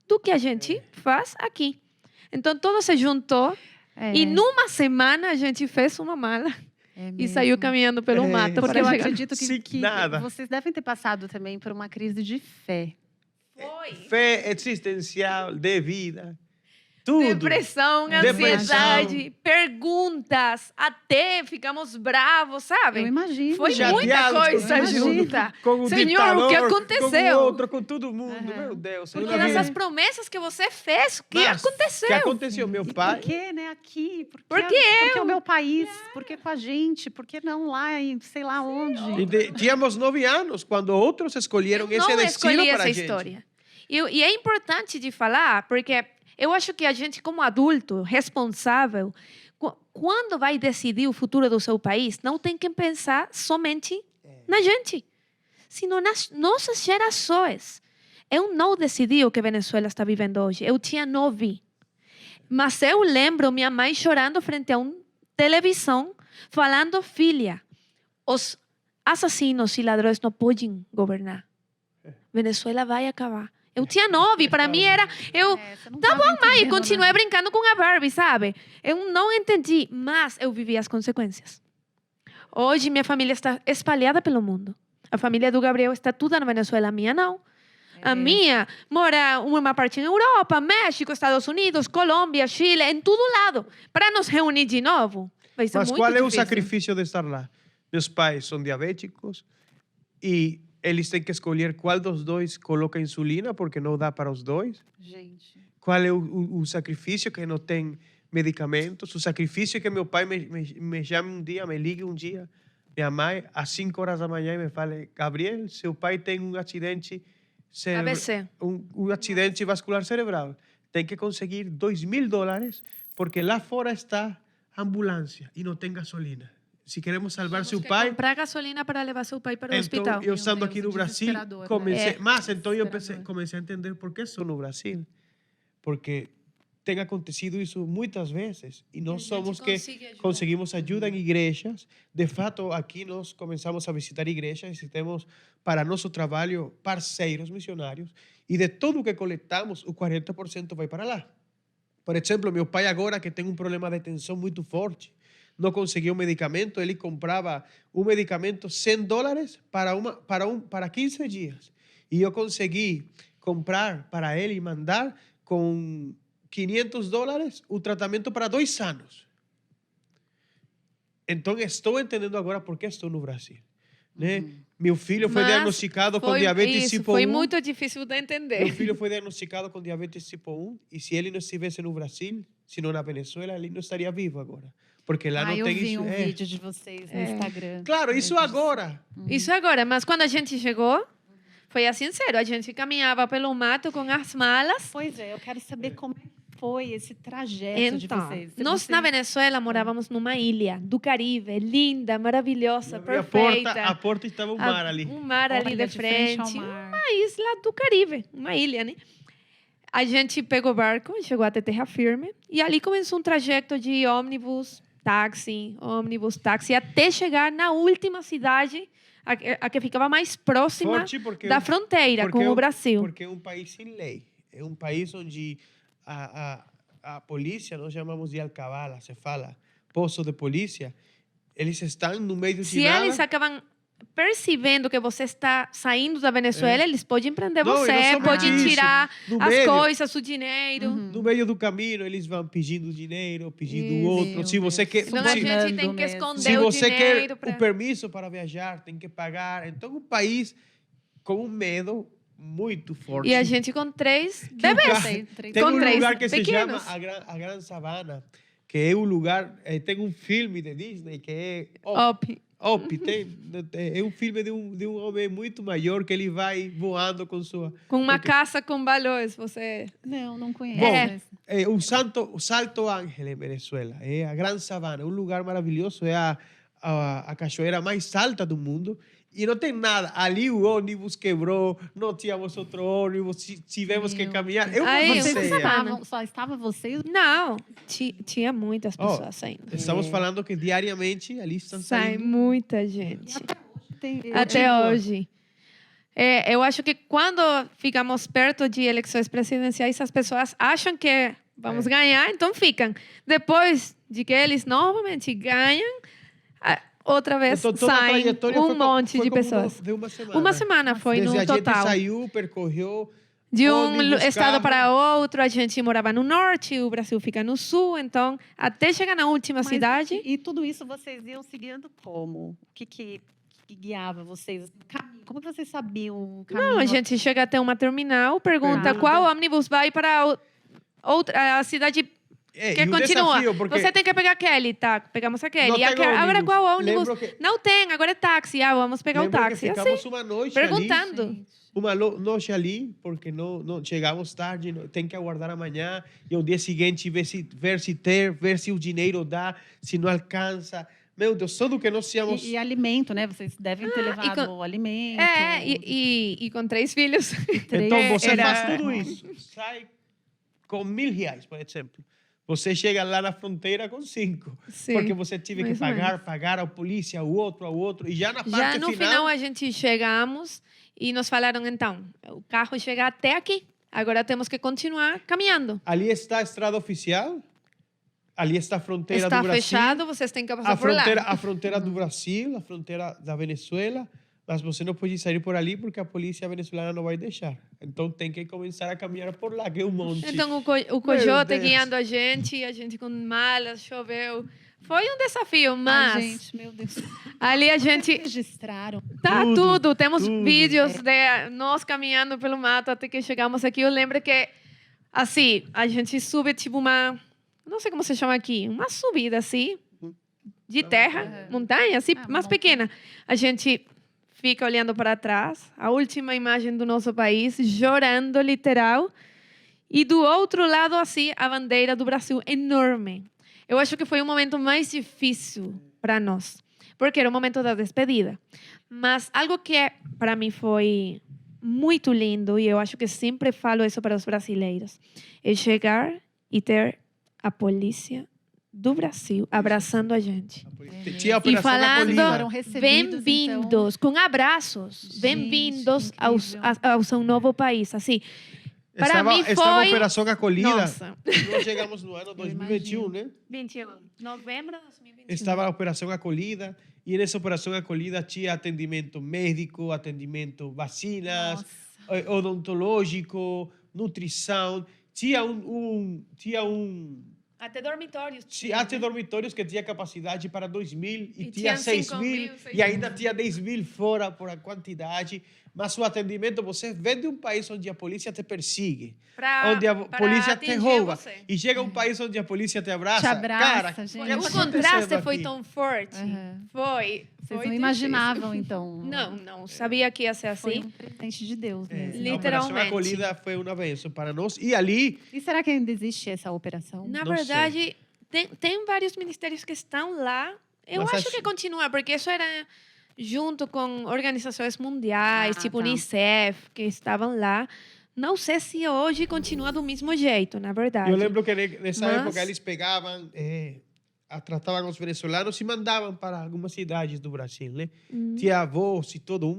do que a gente faz aqui. Então, tudo se juntou e numa semana a gente fez uma mala e saiu caminhando pelo mato. Porque para eu chegar. acredito Sem que nada. vocês devem ter passado também por uma crise de fé. Foi. Fé existencial, de vida. Tudo. Depressão, Depressão. ansiedade, perguntas, até ficamos bravos, sabe? Eu imagino. Foi gente. muita Chateados coisa com tudo. junta. Com o Senhor, o que ditador, aconteceu? Com o outro, com todo mundo. Aham. Meu Deus. Porque eu não vi. dessas promessas que você fez, o que Mas, aconteceu? O que aconteceu? Meu E pai... por que, né, aqui? Por que Porque é o meu país? Por que com a gente? Por que não lá em sei lá onde? Tínhamos 9 anos, quando outros escolheram Eu esse não destino escolhi para a essa gente. história. E é importante de falar, porque eu acho que a gente, como adulto, responsável, quando vai decidir o futuro do seu país, não tem que pensar somente na gente, sino nas nossas gerações. Eu não decidi o que Venezuela está vivendo hoje. Eu tinha 9. Mas eu lembro minha mãe chorando frente a uma televisão, falando, filha, os assassinos e ladrões não podem governar. Venezuela vai acabar. Eu tinha 9, para mim era... Tá bom, mãe, continuei brincando com a Barbie, sabe? Eu não entendi, mas eu vivi as consequências. Hoje minha família está espalhada pelo mundo. A família do Gabriel está toda na Venezuela, a minha não. A minha mora uma parte na Europa, México, Estados Unidos, Colômbia, Chile, em todo lado. Para nos reunir de novo, vai ser Mas muito qual é o difícil. sacrifício de estar lá? Meus pais são diabéticos e eles têm que escolher qual dos dois coloca insulina, porque não dá para os dois. Gente. Qual é o sacrifício que não tem medicamentos. O sacrifício é que meu pai me chame um dia, me ligue um dia, minha mãe, às 5 horas da manhã, e me fale: Gabriel, seu pai tem um acidente ABC. um acidente vascular cerebral. Tem que conseguir $2.000, porque lá fora está a ambulância e não tem gasolina. Se queremos salvar seu pai... Comprar gasolina para levar seu pai para o Então, hospital. eu estando aqui no Brasil, comecei... né? Mas, então, Desesperador. comecei a entender por que sou no Brasil. Porque tem acontecido isso muitas vezes e nós somos que conseguimos ajuda em igrejas. De fato, aqui nós começamos a visitar igrejas e temos para nosso trabalho parceiros missionários e de tudo que coletamos, o 40% vai para lá. Por exemplo, meu pai agora que tem um problema de tensão muito forte, não conseguiu medicamento, ele comprava um medicamento $100 para 15 dias. E eu consegui comprar para ele e mandar com $500 o tratamento para 2 anos. Então, estou entendendo agora por que estou no Brasil. Né? Meu filho foi diagnosticado com diabetes tipo 1. Foi muito difícil de entender. Meu filho foi diagnosticado com diabetes tipo 1 e se ele não estivesse no Brasil, senão na Venezuela, ele não estaria vivo agora. Porque lá não eu tem vi isso. um vídeo de vocês no Instagram. Claro, isso agora. Isso agora, mas quando a gente chegou, foi assim, sério. A gente caminhava pelo mato com as malas. Pois é, eu quero saber como foi esse trajeto de Então, vocês. nós na Venezuela morávamos numa ilha do Caribe, linda, maravilhosa, perfeita. A porta estava um mar ali. Um mar ali de frente. ao mar. Uma isla do Caribe, uma ilha, né? A gente pegou o barco e chegou até terra firme. E ali começou um trajeto de ônibus, táxi, até chegar na última cidade, a que ficava mais próxima da fronteira com o Brasil. Porque é um país sem lei. É um país onde a polícia, nós chamamos de alcabala, se fala, posto de polícia, eles estão no meio de Se nada. eles acabam percebendo que você está saindo da Venezuela, eles podem prender você, não podem isso. tirar No as meio. coisas, o dinheiro. No meio do caminho, eles vão pedindo dinheiro, pedindo outro. Se você quer, Então a gente tem que esconder se o você dinheiro. quer o permisso para viajar, tem que pagar. Então, um país com um medo muito forte. E a gente com 3 bebês. Tem com um 3 lugar que se pequenos. chama a Gran Sabana, que é um lugar... tem um filme de Disney que é... Up. É um filme de um homem muito maior que ele vai voando com sua... Com uma caça com balões, você... Não conheço. Bom, o Salto Ángel em Venezuela, é a Gran Sabana, um lugar maravilhoso, é a cachoeira mais alta do mundo e não tem nada. Ali o ônibus quebrou, não tínhamos outro ônibus, tivemos que caminhar. Só estava vocês? Não, tinha muitas pessoas saindo. Estamos falando que diariamente ali estão Sai saindo... muita gente. Tem, Até hoje. Eu acho que quando ficamos perto de eleições presidenciais, as pessoas acham que vamos ganhar, então ficam. Depois de que eles novamente ganham, outra vez então, saem um monte de pessoas. De uma semana. Uma semana foi no total. A gente saiu, percorreu... De um estado para outro, a gente morava no norte, o Brasil fica no sul, então, até chegar na última cidade... E tudo isso vocês iam seguindo como? O que guiava vocês? Como que vocês sabiam o caminho? Não, a gente chega até uma terminal, pergunta qual ônibus vai para a cidade que continua. Você tem que pegar aquele, tá? Pegamos aquele. E agora qual ônibus? Não tem, agora é táxi. Vamos pegar o táxi. Que ficamos uma noite perguntando. Ali, uma noite ali, porque não chegamos tarde, tem que aguardar amanhã e o dia seguinte ver se o dinheiro dá, se não alcança. Meu Deus, tudo que nós tínhamos... E alimento, né? Vocês devem ter levado alimento. E com 3 filhos. Então, você faz tudo isso. Sai com R$1.000, por exemplo. Você chega lá na fronteira com 5. Sim, porque você teve que pagar a polícia, ao outro. E já na parte já no final a gente chegamos e nos falaram, então, o carro chega até aqui. Agora temos que continuar caminhando. Ali está a estrada oficial. Ali está a fronteira do Brasil. Está fechado, vocês têm que passar por lá. A fronteira do Brasil, a fronteira da Venezuela. Mas você não pode sair por ali porque a polícia venezuelana não vai deixar. Então tem que começar a caminhar por lá, que é um monte. Então o cojote guiando a gente com malas, choveu, Foi um desafio, mas Ai, gente, meu Deus. ali a gente Registraram. tá tudo. Temos tudo. vídeos de nós caminhando pelo mato até que chegamos aqui. Eu lembro que, assim, a gente sube tipo uma, não sei como se chama aqui, uma subida assim, de terra, montanha, assim, uma mais montanha. pequena. A gente fica olhando para trás, a última imagem do nosso país, chorando, literal. E do outro lado, assim, a bandeira do Brasil enorme. Eu acho que foi o momento mais difícil para nós, porque era o momento da despedida. Mas algo que para mim foi muito lindo, e eu acho que sempre falo isso para os brasileiros, é chegar e ter a polícia do Brasil abraçando a gente. Tinha a E Operação falando, Foram Acolhida. recebidos, bem-vindos, com abraços, Gente, bem-vindos que incrível. ao seu novo país. Assim, para Estava, mim estava a foi... Operação Acolhida. Nossa. Nós chegamos no ano 2021, né? 21. Novembro de 2021. Estava a Operação Acolhida e nessa Operação Acolhida tinha atendimento médico, atendimento vacinas, Nossa. odontológico, nutrição. Tinha Até dormitórios. até dormitórios que tinha capacidade para 2.000 e E tinha tinha 6.000 5.000, e ainda tinha 10.000 fora por a quantidade. Mas o atendimento, você vem de um país onde a polícia te persegue, onde a polícia te rouba, e chega a um país onde a polícia te abraça. Te abraça, Cara, gente. que O tá contraste acontecendo foi aqui? tão forte. Aham. Foi. Vocês foi não difícil. imaginavam, então. Não sabia que ia ser Foi assim. um presente de Deus mesmo. A Operação Literalmente. Acolhida foi uma bênção para nós. E ali, E será que ainda existe essa operação? Na Não verdade, tem vários ministérios que estão lá. Eu Mas acho que continua, porque isso era junto com organizações mundiais, Ah, tipo tá. Unicef, que estavam lá. Não sei se hoje continua do mesmo jeito, na verdade. eu lembro que nessa Mas- época eles pegavam, tratavam os venezuelanos e mandavam para algumas cidades do Brasil, né? Tinha avós e todo.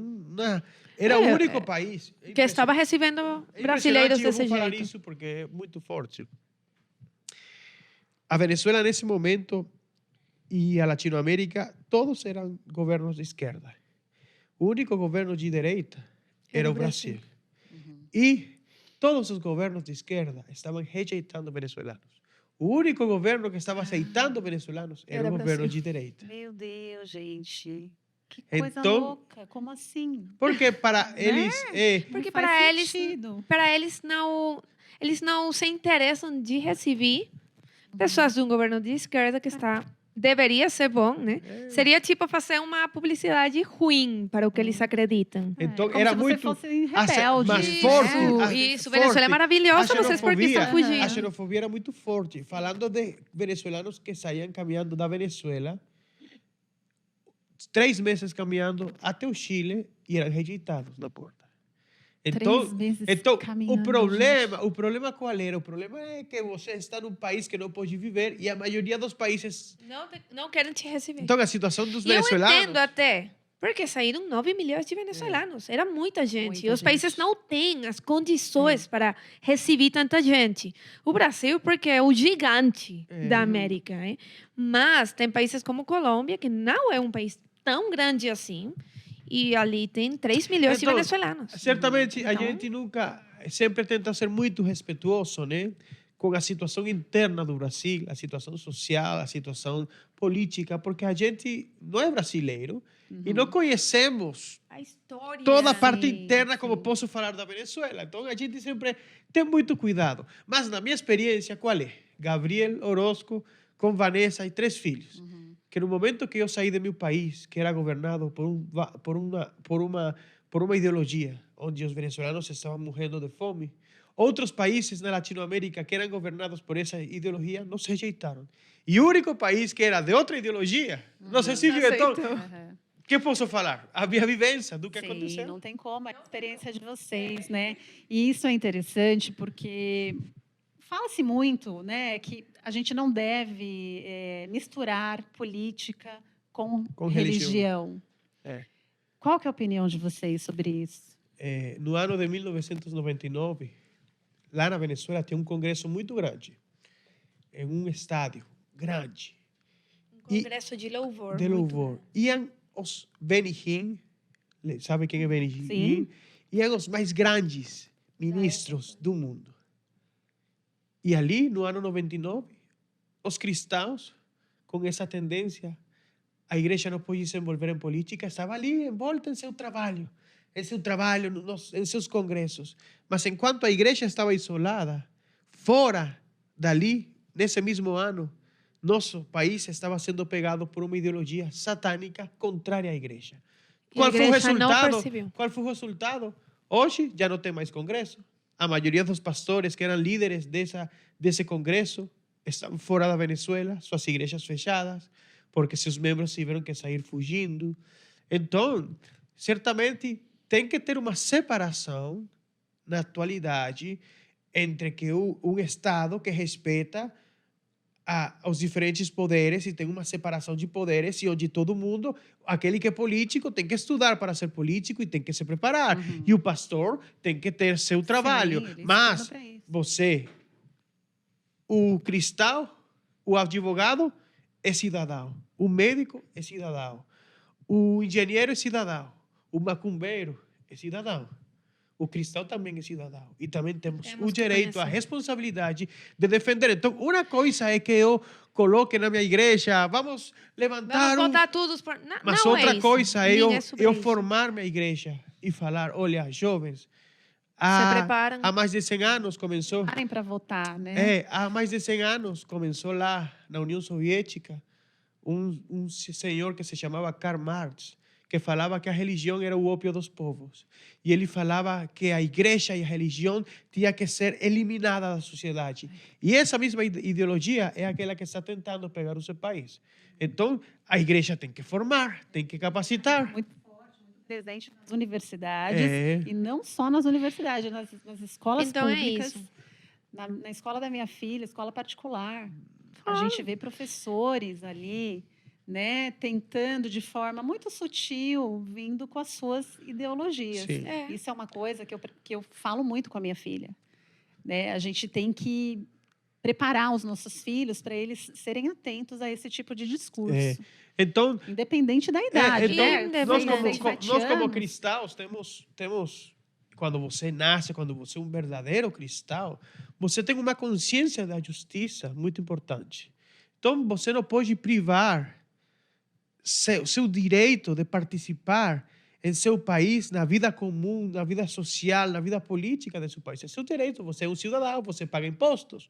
Era o único país. Que estava recebendo brasileiros Eu desse vou falar jeito. isso porque é muito forte. A Venezuela, nesse momento, e a Latinoamérica, todos eram governos de esquerda. O único governo de direita era o Brasil. E todos os governos de esquerda estavam rejeitando venezuelanos. O único governo que estava aceitando venezuelanos era o governo de direita. Meu Deus, gente. Que coisa Então- louca. Como assim? Porque para eles... Porque Não faz para eles não se interessam de receber pessoas de um governo de esquerda que deveria ser bom, né? Seria tipo fazer uma publicidade ruim para o que eles acreditam. Então, como era se muito... vocês fossem rebeldes. mas né? forte. Isso, Venezuela é maravilhosa, não sei por que estão A fugindo. xenofobia era muito forte. Falando de venezuelanos que saíam caminhando da Venezuela, 3 meses caminhando até o Chile e eram rejeitados na porta. Então, 3 meses então caminhando, o problema qual era? O problema é que você está num país que não pode viver e a maioria dos países... Não querem te receber. Então, a situação dos E eu venezuelanos... entendo até, porque saíram 9 milhões de venezuelanos. Era muita gente. Muita E os países gente. não têm as condições para receber tanta gente. O Brasil, porque é o gigante da América. Hein? Mas tem países como Colômbia, que não é um país tão grande assim. E ali tem 3 milhões de Então, venezuelanos. Certamente, a Então- gente nunca, sempre tenta ser muito respeituoso, né? Com a situação interna do Brasil, a situação social, a situação política, porque a gente não é brasileiro e não conhecemos A história. toda a parte Sim, interna, como sim. posso falar da Venezuela. Então, a gente sempre tem muito cuidado. Mas, na minha experiência, qual é? Gabriel Orozco com Vanessa e 3 filhos. Que no momento que eu saí de meu país, que era governado por uma ideologia, onde os venezuelanos estavam morrendo de fome, outros países na Latinoamérica que eram governados por essa ideologia nos rejeitaram. E o único país que era de outra ideologia, não sei se viu. Então, Aham. o que posso falar? A minha vivência do que Sim, aconteceu. não tem como, é a experiência de vocês, né? E isso é interessante porque fala-se muito, né, que a gente não deve misturar política com religião. É. Qual que é a opinião de vocês sobre isso? No ano de 1999, lá na Venezuela, tem um congresso muito grande, em um estádio grande, Congresso de louvor. de muito louvor. Iam os Benny Hinn, sabe quem é Benny Hinn? Sim. Iam os mais grandes ministros do mundo. E ali, no ano 99, os cristãos com essa tendência, a igreja não pôde se envolver em política, estava ali envolta em seu trabalho, em seus congressos. Mas enquanto a igreja estava isolada, fora dali, nesse mesmo ano, nosso país estava sendo pegado por uma ideologia satânica contrária à igreja. E a Qual foi o igreja não resultado? percebeu. Qual foi o resultado? Hoje já não tem mais congresso. A maioria dos pastores que eram líderes desse congresso estão fora da Venezuela, suas igrejas fechadas, porque seus membros tiveram que sair fugindo. Então, certamente, tem que ter uma separação na atualidade entre que um Estado que respeita os diferentes poderes e tem uma separação de poderes e onde todo mundo, aquele que é político, tem que estudar para ser político e tem que se preparar. E o pastor tem que ter seu trabalho. Sim, ele Mas estuda pra isso. você, o cristão, o advogado é cidadão, o médico é cidadão, o engenheiro é cidadão, o macumbeiro é cidadão. O cristão também é cidadão. E também temos o que direito, a conhecer. responsabilidade de defender. Então, uma coisa é que eu coloque na minha igreja, vamos levantar Vamos botar todos por... Mas não outra é isso. coisa é Nem é sobre eu isso. formar minha igreja e falar, olha, jovens, Se preparam. há mais de 100 anos começou... Parem para votar, né? há mais de 100 anos começou lá na União Soviética um senhor que se chamava Karl Marx, que falava que a religião era o ópio dos povos. E ele falava que a igreja e a religião tinha que ser eliminada da sociedade. E essa mesma ideologia é aquela que está tentando pegar o seu país. Então, a igreja tem que formar, tem que capacitar. Muito forte, muito presente nas universidades. É. E não só nas universidades, nas escolas Então é públicas. isso. Na escola da minha filha, escola particular. A Ah. gente vê professores ali, né, tentando de forma muito sutil, vindo com as suas ideologias. Sim. É. Isso é uma coisa que eu falo muito com a minha filha. Né? A gente tem que preparar os nossos filhos para eles serem atentos a esse tipo de discurso. É. Então, Independente da idade. então né? nós, Independente. nós como anos. cristãos temos, quando você nasce, quando você é um verdadeiro cristão, você tem uma consciência da justiça muito importante. Então, você não pode privar seu direito de participar em seu país, na vida comum, na vida social, na vida política de seu país. É seu direito, você é um cidadão, você paga impostos,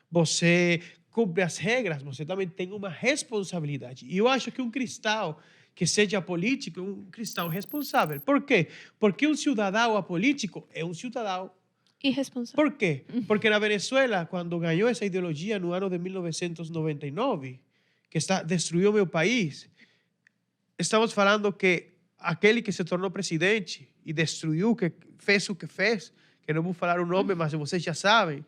você cumpre as regras, você também tem uma responsabilidade. E eu acho que um cristão que seja político é um cristão responsável. Por quê? Porque um cidadão apolítico é um cidadão. Irresponsável. Por quê? Porque na Venezuela, quando ganhou essa ideologia no ano de 1999, que destruiu meu país, estamos falando que aquele que se tornou presidente e destruiu, que fez o que fez, que não vou falar o nome, mas vocês já sabem,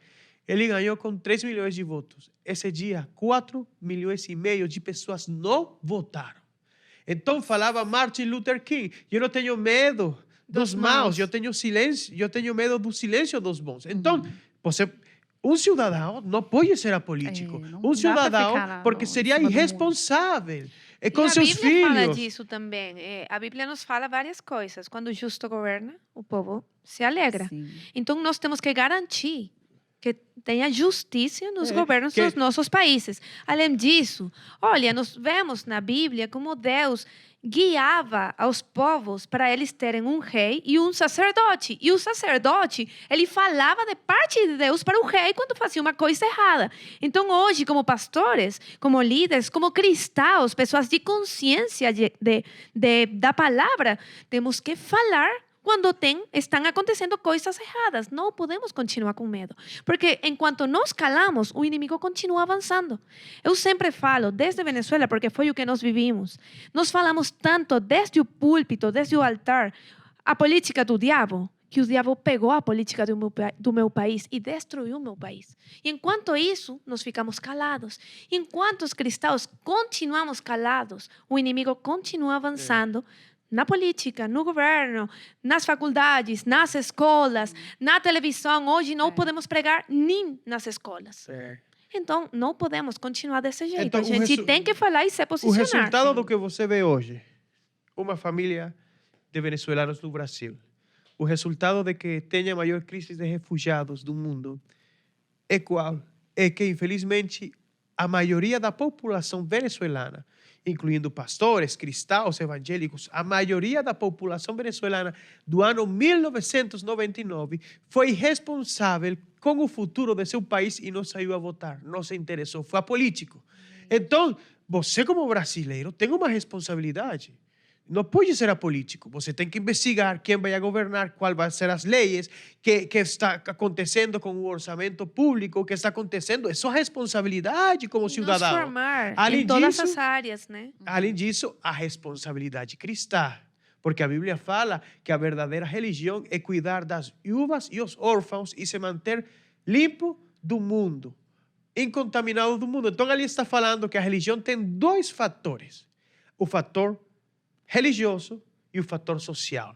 ele ganhou com 3 milhões de votos. Esse dia, 4,5 milhões de pessoas não votaram. Então, falava Martin Luther King, eu não tenho medo dos maus, eu tenho medo do silêncio dos bons. Então, um cidadão não pode ser apolítico. não Um dá pra cidadão, ficar porque em seria cima do muro. irresponsável. É E com a seus Bíblia fala filhos. disso também. A Bíblia nos fala várias coisas. Quando o justo governa, o povo se alegra. Sim. Então, nós temos que garantir que tenha justiça nos É, governos que- dos nossos países. Além disso, olha, nós vemos na Bíblia como Deus guiava aos povos para eles terem um rei e um sacerdote. E o sacerdote, ele falava de parte de Deus para o rei quando fazia uma coisa errada. Então, hoje, como pastores, como líderes, como cristãos, pessoas de consciência da palavra, temos que falar quando estão acontecendo coisas erradas. Não podemos continuar com medo. Porque enquanto nós calamos, o inimigo continua avançando. Eu sempre falo, desde Venezuela, porque foi o que nós vivimos, nós falamos tanto desde o púlpito, desde o altar, a política do diabo, que o diabo pegou a política do meu país e destruiu o meu país. E enquanto isso, nós ficamos calados. Enquanto os cristãos continuamos calados, o inimigo continua avançando na política, no governo, nas faculdades, nas escolas, na televisão. Hoje não podemos pregar nem nas escolas. Então, não podemos continuar desse jeito. Então, a gente tem que falar e se O posicionar. resultado do que você vê hoje, uma família de venezuelanos no Brasil, o resultado de que tenha a maior crise de refugiados do mundo, é qual? É que, infelizmente, a maioria da população venezuelana, incluindo pastores, cristãos, evangélicos, a maioria da população venezuelana do ano 1999 foi responsável com o futuro de seu país e não saiu a votar, não se interessou, foi apolítico. Então, você como brasileiro tem uma responsabilidade. Não pode ser apolítico. Você tem que investigar quem vai governar, quais vão ser as leis, que está acontecendo com o orçamento público, o que está acontecendo. É sua responsabilidade como cidadão. Nos formar Além em todas disso, as áreas, né? Além disso, a responsabilidade cristã. Porque a Bíblia fala que a verdadeira religião é cuidar das viúvas e os órfãos e se manter limpo do mundo, incontaminado do mundo. Então, ali está falando que a religião tem dois fatores. O fator religioso e o fator social.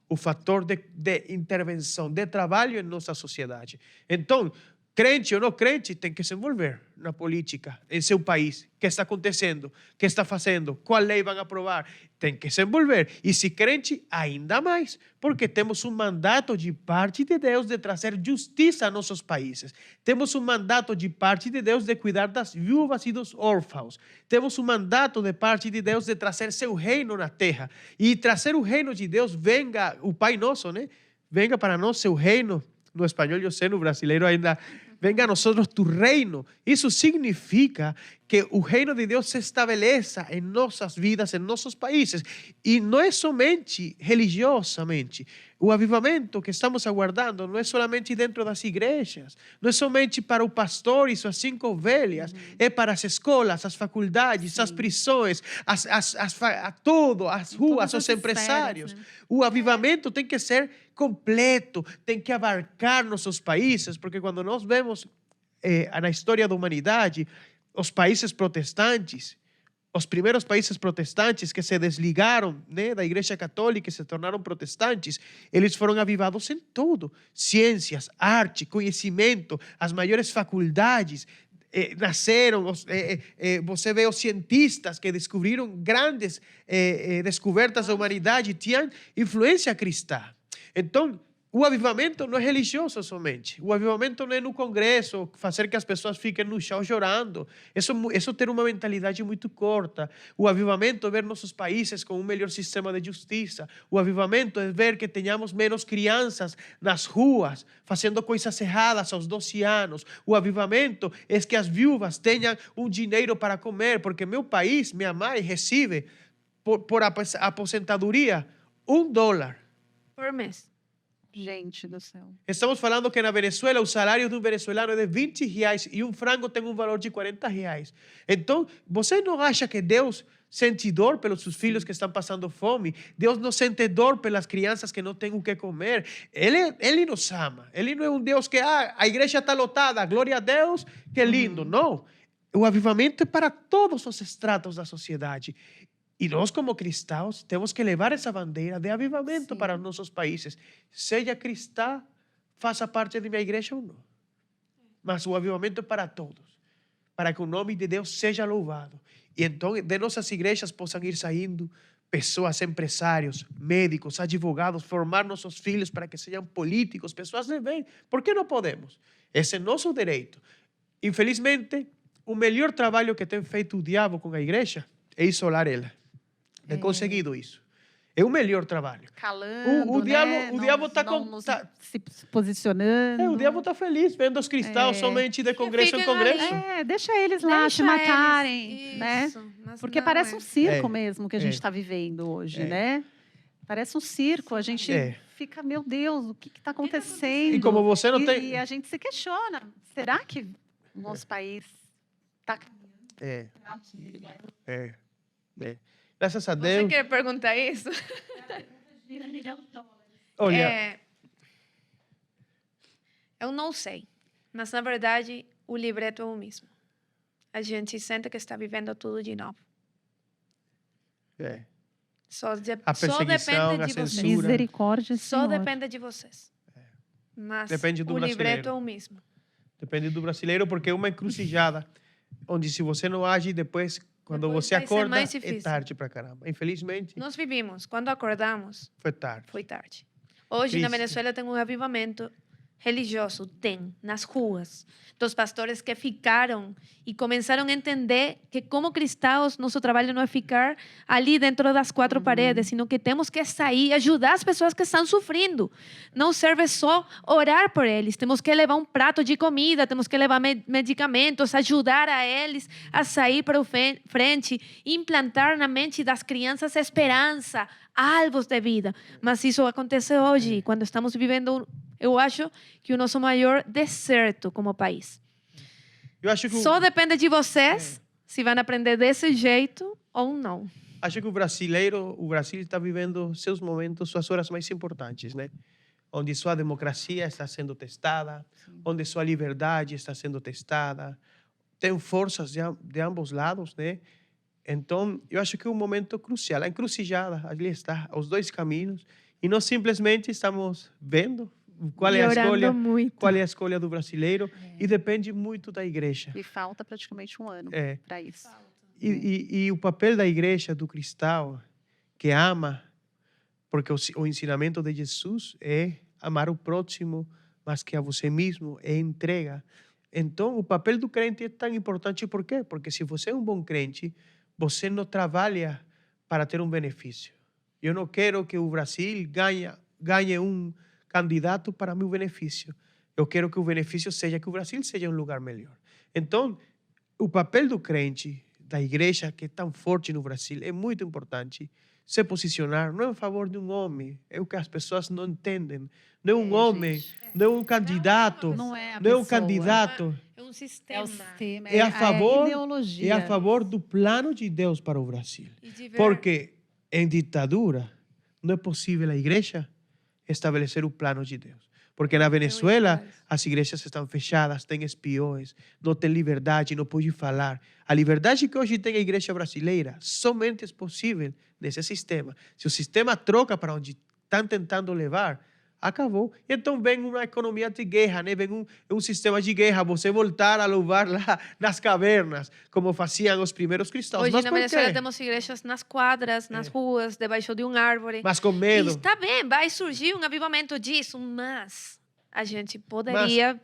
O fator de intervenção, de trabalho em nossa sociedade. Então, crente ou não crente, tem que se envolver na política, em seu país. O que está acontecendo? O que está fazendo? Qual lei vão aprovar? Tem que se envolver. E se crente, ainda mais. Porque temos um mandato de parte de Deus de trazer justiça a nossos países. Temos um mandato de parte de Deus de cuidar das viúvas e dos órfãos. Temos um mandato de parte de Deus de trazer seu reino na terra. E trazer o reino de Deus, venga, o Pai Nosso, né? Venga para nós seu reino. No espanhol, eu sei, no brasileiro ainda, venga a nós tu reino. Isso significa que o reino de Deus se estabeleça em nossas vidas, em nossos países. E não é somente religiosamente. O avivamento que estamos aguardando não é somente dentro das igrejas, não é somente para o pastor e suas 5 ovelhas, é para as escolas, as faculdades, as prisões, tudo, as ruas, os empresários. Esferas, né? O avivamento tem que ser completo, tem que abarcar nossos países, porque quando nós vemos na história da humanidade, os países protestantes, os primeiros países protestantes que se desligaram, né, da Igreja Católica e se tornaram protestantes, eles foram avivados em tudo. Ciências, arte, conhecimento, as maiores faculdades nasceram. Você vê os cientistas que descobriram grandes descobertas da humanidade, tinham influência cristã. Então, o avivamento não é religioso somente. O avivamento não é no congresso, fazer que as pessoas fiquem no chão chorando. Isso tem uma mentalidade muito curta. O avivamento é ver nossos países com um melhor sistema de justiça. O avivamento é ver que tenhamos menos crianças nas ruas, fazendo coisas erradas aos 12 anos. O avivamento é que as viúvas tenham um dinheiro para comer, porque meu país, minha mãe, recebe por aposentadoria $1 Por mês. Gente do céu. Estamos falando que na Venezuela o salário de um venezuelano é de R$20 e um frango tem um valor de R$40. Então, você não acha que Deus sente dor pelos seus filhos que estão passando fome? Deus não sente dor pelas crianças que não têm o que comer? Ele nos ama. Ele não é um Deus que a igreja está lotada, glória a Deus, que lindo. Não. O avivamento é para todos os estratos da sociedade. E nós, como cristãos, temos que levar essa bandeira de avivamento para os nossos países. Seja cristã, faça parte de minha igreja ou não. Mas o avivamento é para todos, para que o nome de Deus seja louvado. E então, de nossas igrejas possam ir saindo pessoas, empresários, médicos, advogados, formar nossos filhos para que sejam políticos, pessoas de bem. Por que não podemos? Esse é nosso direito. Infelizmente, o melhor trabalho que tem feito o diabo com a igreja é isolar ela. Tem conseguido isso. É o melhor trabalho. Calando, O diabo, né? o diabo está se posicionando. o diabo está feliz vendo os cristãos somente de congresso em congresso. Deixa eles lá se matarem, Eles. né? Isso, mas Porque não parece é. um circo mesmo que a gente É. está vivendo hoje, É. né? Parece um circo. A gente fica, meu Deus, o que está acontecendo? E como você não tem... E a gente se questiona, será que o nosso país está... Graças a Você Deus. quer perguntar isso? Olha, Eu não sei, mas na verdade o libreto é o mesmo. A gente sente que está vivendo tudo de novo. Só perseguição, depende a de vocês. censura. Misericórdia, Só Senhor. depende de vocês. Mas Depende do o brasileiro. libreto é o mesmo. depende do brasileiro, porque é uma encruzilhada onde se você não age, depois, quando Depois você vai ser acorda, mais é difícil. tarde para caramba. Infelizmente, Nós vivimos, quando acordamos, foi tarde. foi tarde. Hoje na Triste. Venezuela tem um avivamento religioso tem nas ruas, dos pastores que ficaram e começaram a entender que, como cristãos, nosso trabalho não é ficar ali dentro das quatro paredes, sino que temos que sair e ajudar as pessoas que estão sofrendo. Não serve só orar por eles, temos que levar um prato de comida, temos que levar medicamentos, ajudar a eles a sair para o frente, implantar na mente das crianças esperança, alvos de vida. Mas isso acontece hoje, quando estamos vivendo, eu acho que o nosso maior deserto como país. Eu acho que Só depende de vocês se vão aprender desse jeito ou não. acho que o Brasil está vivendo seus momentos, suas horas mais importantes, né? Onde sua democracia está sendo testada, onde sua liberdade está sendo testada. Tem forças de ambos lados, né? Então, eu acho que é um momento crucial. A encruzilhada, ali está, os dois caminhos. E nós simplesmente estamos vendo qual é a escolha, Muito. qual é a escolha do brasileiro. E depende muito da igreja. E falta praticamente um ano É. para isso. E o papel da igreja, do cristão, que ama, porque o ensinamento de Jesus é amar o próximo, mas que a você mesmo, é entrega. Então, o papel do crente é tão importante, por quê? Porque se você é um bom crente, você não trabalha para ter um benefício. Eu não quero que o Brasil ganhe um candidato para meu benefício. Eu quero que o benefício seja que o Brasil seja um lugar melhor. Então, o papel do crente, da igreja, que é tão forte no Brasil, é muito importante. Se posicionar não é a favor de um homem, é o que as pessoas não entendem. Não é um homem, gente. não é um candidato, Não é a não é um pessoa. candidato. É um É sistema. o sistema, É a favor, ideologia. é a favor do plano de Deus para o Brasil. E de ver- Porque em ditadura não é possível a igreja estabelecer o plano de Deus. Porque na Venezuela iguais. as igrejas estão fechadas, tem espiões, não tem liberdade, não pode falar. A liberdade que hoje tem a igreja brasileira somente é possível nesse sistema. Se o sistema troca para onde estão tentando levar, acabou. Então vem uma economia de guerra, né? Vem um sistema de guerra, você voltar a louvar lá nas cavernas, como faziam os primeiros cristãos. Hoje Mas na por Venezuela quê? temos igrejas nas quadras, nas ruas, debaixo de um árvore. Mas com E medo. está bem, vai surgir um avivamento disso, mas a gente poderia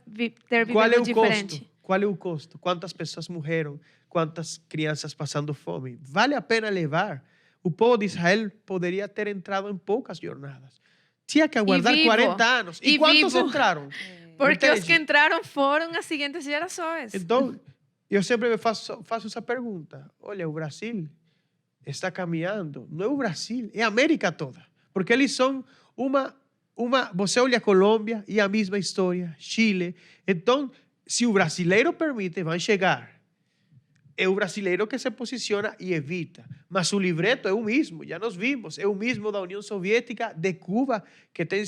ter Qual é vivido o diferente. custo? Qual é o custo? Quantas pessoas morreram? Quantas crianças passando fome? Vale a pena levar? O povo de Israel poderia ter entrado em poucas jornadas. Tinha que aguardar vivo. 40 anos. E E quantos vivo. entraram? Porque os Entende? que entraram foram as seguintes gerações. Então, eu sempre me faço essa pergunta. Olha, o Brasil está caminhando. Não é o Brasil, é a América toda. Porque eles são você olha a Colômbia e a mesma história, Chile. Então, se o brasileiro permite, vão chegar. É o brasileiro que se posiciona e evita. Mas o livreto é o mesmo, já nós vimos. É o mesmo da União Soviética, de Cuba, que tem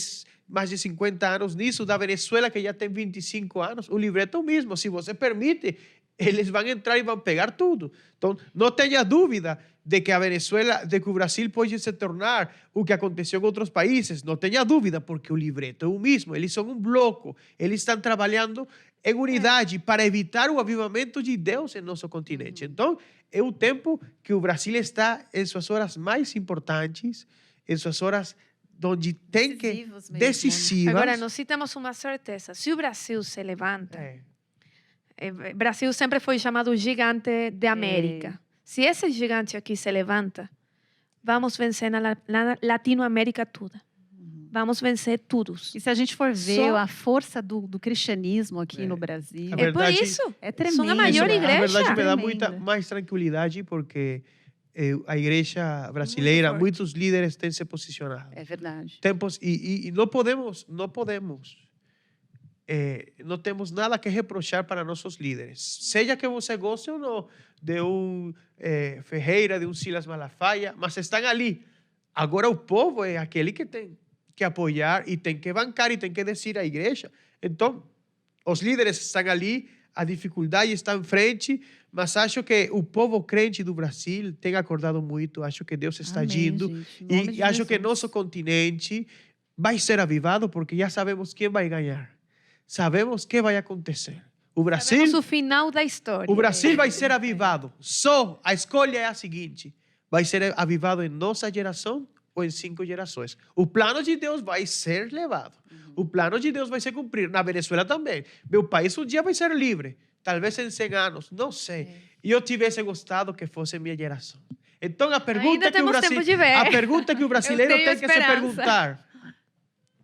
mais de 50 anos nisso, da Venezuela, que já tem 25 anos. O livreto é o mesmo. Se você permite, eles vão entrar e vão pegar tudo. Então, não tenha dúvida de que a Venezuela, de que o Brasil pode se tornar o que aconteceu em outros países. Não tenha dúvida, porque o livreto é o mesmo. Eles são um bloco. Eles estão trabalhando em unidade para evitar o avivamento de Deus em nosso continente. Então, é o tempo que o Brasil está em suas horas mais importantes, em suas horas onde tem que Decisivos mesmo. decisivas. Agora, nós sim temos uma certeza. Se o Brasil se levanta, Brasil sempre foi chamado o gigante de América. Se esse gigante aqui se levanta, vamos vencer na Latinoamérica toda. Vamos vencer todos. E se a gente for ver Só- a força do cristianismo aqui no Brasil, A É por verdade- isso. é tremendo. São a maior Isso, igreja. A verdade me dá Tremenda. muita mais tranquilidade porque a igreja brasileira, forte. muitos líderes têm se posicionado. É verdade. Tempos e não podemos, não temos nada que reprochar para nossos líderes. Seja que você goste ou não de Ferreira, de Silas Malafaia, mas estão ali. Agora o povo é aquele que tem que apoiar e tem que bancar e tem que dizer à igreja. Então, os líderes estão ali, a dificuldade está em frente, mas acho que o povo crente do Brasil tem acordado muito, acho que Deus está Amém, agindo gente, em nome e de acho que Jesus. nosso continente vai ser avivado porque já sabemos quem vai ganhar. Sabemos o que vai acontecer. O Brasil, Sabemos o final da história. o Brasil vai ser avivado. Só a escolha é a seguinte: vai ser avivado em nossa geração ou em 5 gerações. O plano de Deus vai ser levado. O plano de Deus vai se cumprir. Na Venezuela também. Meu país um dia vai ser livre. Talvez em 100 anos, não sei. E eu tivesse gostado que fosse minha geração. Então, a pergunta que o brasileiro tem que se perguntar: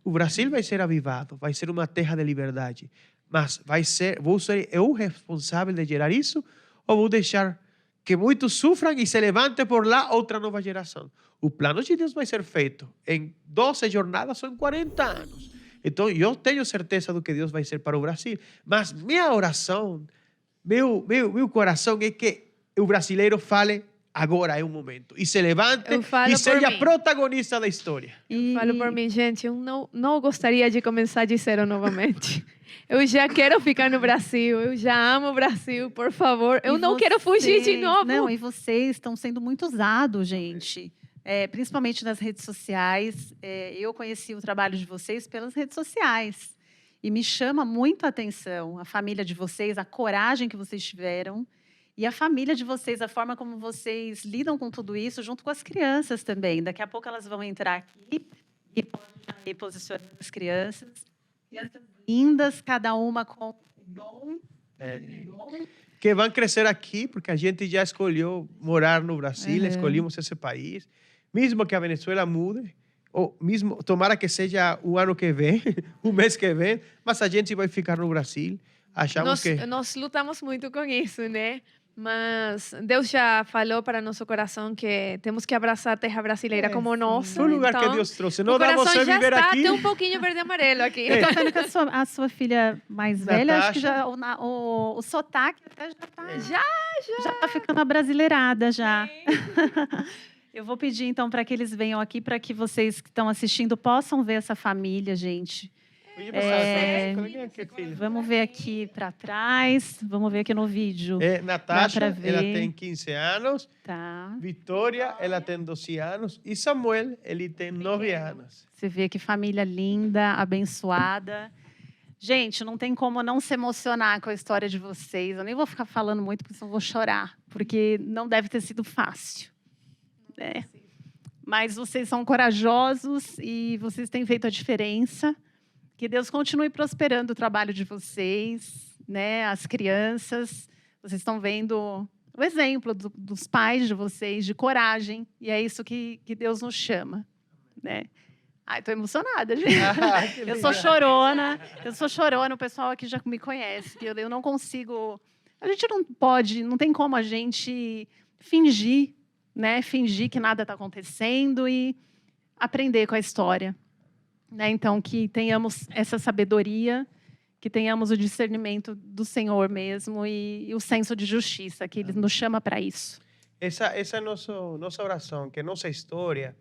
o Brasil vai ser avivado, vai ser uma terra de liberdade, mas vou ser eu responsável de gerar isso, ou vou deixar que muitos sofram e se levantem por lá outra nova geração? O plano de Deus vai ser feito em 12 jornadas ou em 40 anos. Então, eu tenho certeza do que Deus vai ser para o Brasil, mas minha oração, meu coração é que o brasileiro fale: agora é o momento. E se levante e seja protagonista da história. Eu falo por mim, gente, eu não gostaria de começar de zero novamente. Eu já quero ficar no Brasil, eu já amo o Brasil, por favor. Eu não quero fugir de novo. Não, e vocês estão sendo muito usados, gente. Principalmente nas redes sociais. Eu conheci o trabalho de vocês pelas redes sociais. E me chama muito a atenção a família de vocês, a coragem que vocês tiveram. E a família de vocês, a forma como vocês lidam com tudo isso, junto com as crianças também. Daqui a pouco elas vão entrar aqui e podem ir posicionando as crianças. Crianças lindas, cada uma com dom. Que vão crescer aqui, porque a gente já escolheu morar no Brasil, escolhemos esse país. Mesmo que a Venezuela mude, ou mesmo, tomara que seja o ano que vem, o mês que vem, mas a gente vai ficar no Brasil. Nós lutamos muito com isso, né? Mas Deus já falou para nosso coração que temos que abraçar a terra brasileira como nossa. Foi o lugar que Deus trouxe. Não dá você viver aqui. Até um pouquinho verde e amarelo aqui. Eu estou vendo que a sua filha mais velha, acho que já o sotaque até já está ficando abrasileirada já. Eu vou pedir então para que eles venham aqui, para que vocês que estão assistindo possam ver essa família, gente. Vamos ver aqui para trás. Vamos ver aqui no vídeo. Natasha, ela tem 15 anos. Tá. Vitória, ela tem 12 anos. E Samuel, ele tem 9 anos. Você vê que família linda, abençoada. Gente, não tem como não se emocionar com a história de vocês. Eu nem vou ficar falando muito, porque senão eu vou chorar. Porque não deve ter sido fácil. Né? Mas vocês são corajosos e vocês têm feito a diferença. Que Deus continue prosperando o trabalho de vocês, né? As crianças. Vocês estão vendo o exemplo dos pais de vocês, de coragem. E é isso que Deus nos chama, né? Ai, estou emocionada, gente. Eu sou chorona. O pessoal aqui já me conhece. Eu não consigo... A gente não pode, não tem como a gente fingir, né? Fingir que nada está acontecendo e aprender com a história. Né? Então, que tenhamos essa sabedoria, que tenhamos o discernimento do Senhor mesmo e o senso de justiça, que Ele nos chama para isso. Essa é nossa oração, que nossa história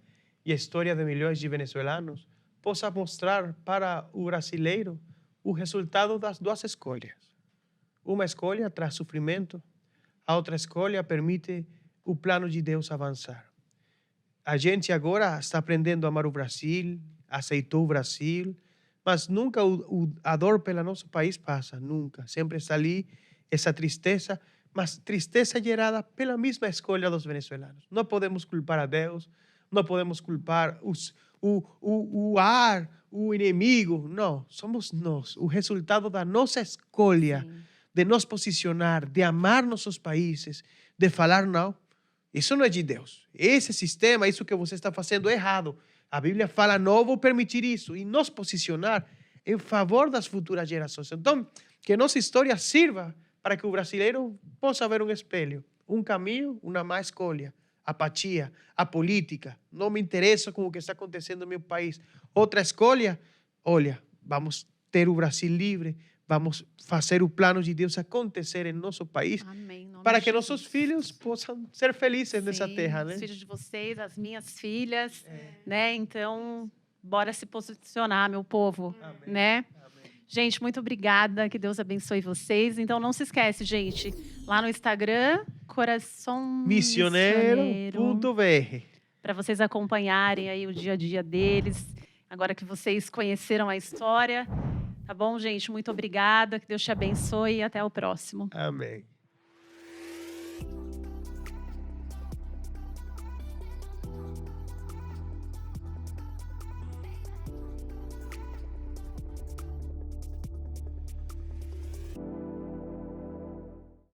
e a história de milhões de venezuelanos possa mostrar para o brasileiro o resultado das duas escolhas. Uma escolha traz sofrimento, a outra escolha permite o plano de Deus avançar. A gente agora está aprendendo a amar o Brasil, aceitou o Brasil, mas nunca a dor pelo nosso país passa, nunca. Sempre está ali essa tristeza, mas tristeza gerada pela mesma escolha dos venezuelanos. Não podemos culpar a Deus, não podemos culpar o ar, o inimigo. Não, somos nós. O resultado da nossa escolha, de nos posicionar, de amar nossos países, de falar não. Isso não é de Deus. Esse sistema, isso que você está fazendo é errado. A Bíblia fala, não vou permitir isso. E nos posicionar em favor das futuras gerações. Então, que nossa história sirva para que o brasileiro possa ver um espelho, um caminho, uma má escolha, apatia, a política. Não me interessa com o que está acontecendo no meu país. Outra escolha, olha, vamos ter o Brasil livre, vamos fazer o plano de Deus acontecer em nosso país. Amém. Para que nossos filhos possam ser felizes nessa terra, né? Os filhos de vocês, as minhas filhas, né? Então, bora se posicionar, meu povo, né? Amém. Gente, muito obrigada, que Deus abençoe vocês. Então, não se esquece, gente, lá no Instagram, Coração Missioneiro.br, para vocês acompanharem aí o dia a dia deles, agora que vocês conheceram a história. Tá bom, gente? Muito obrigada, que Deus te abençoe e até o próximo. Amém.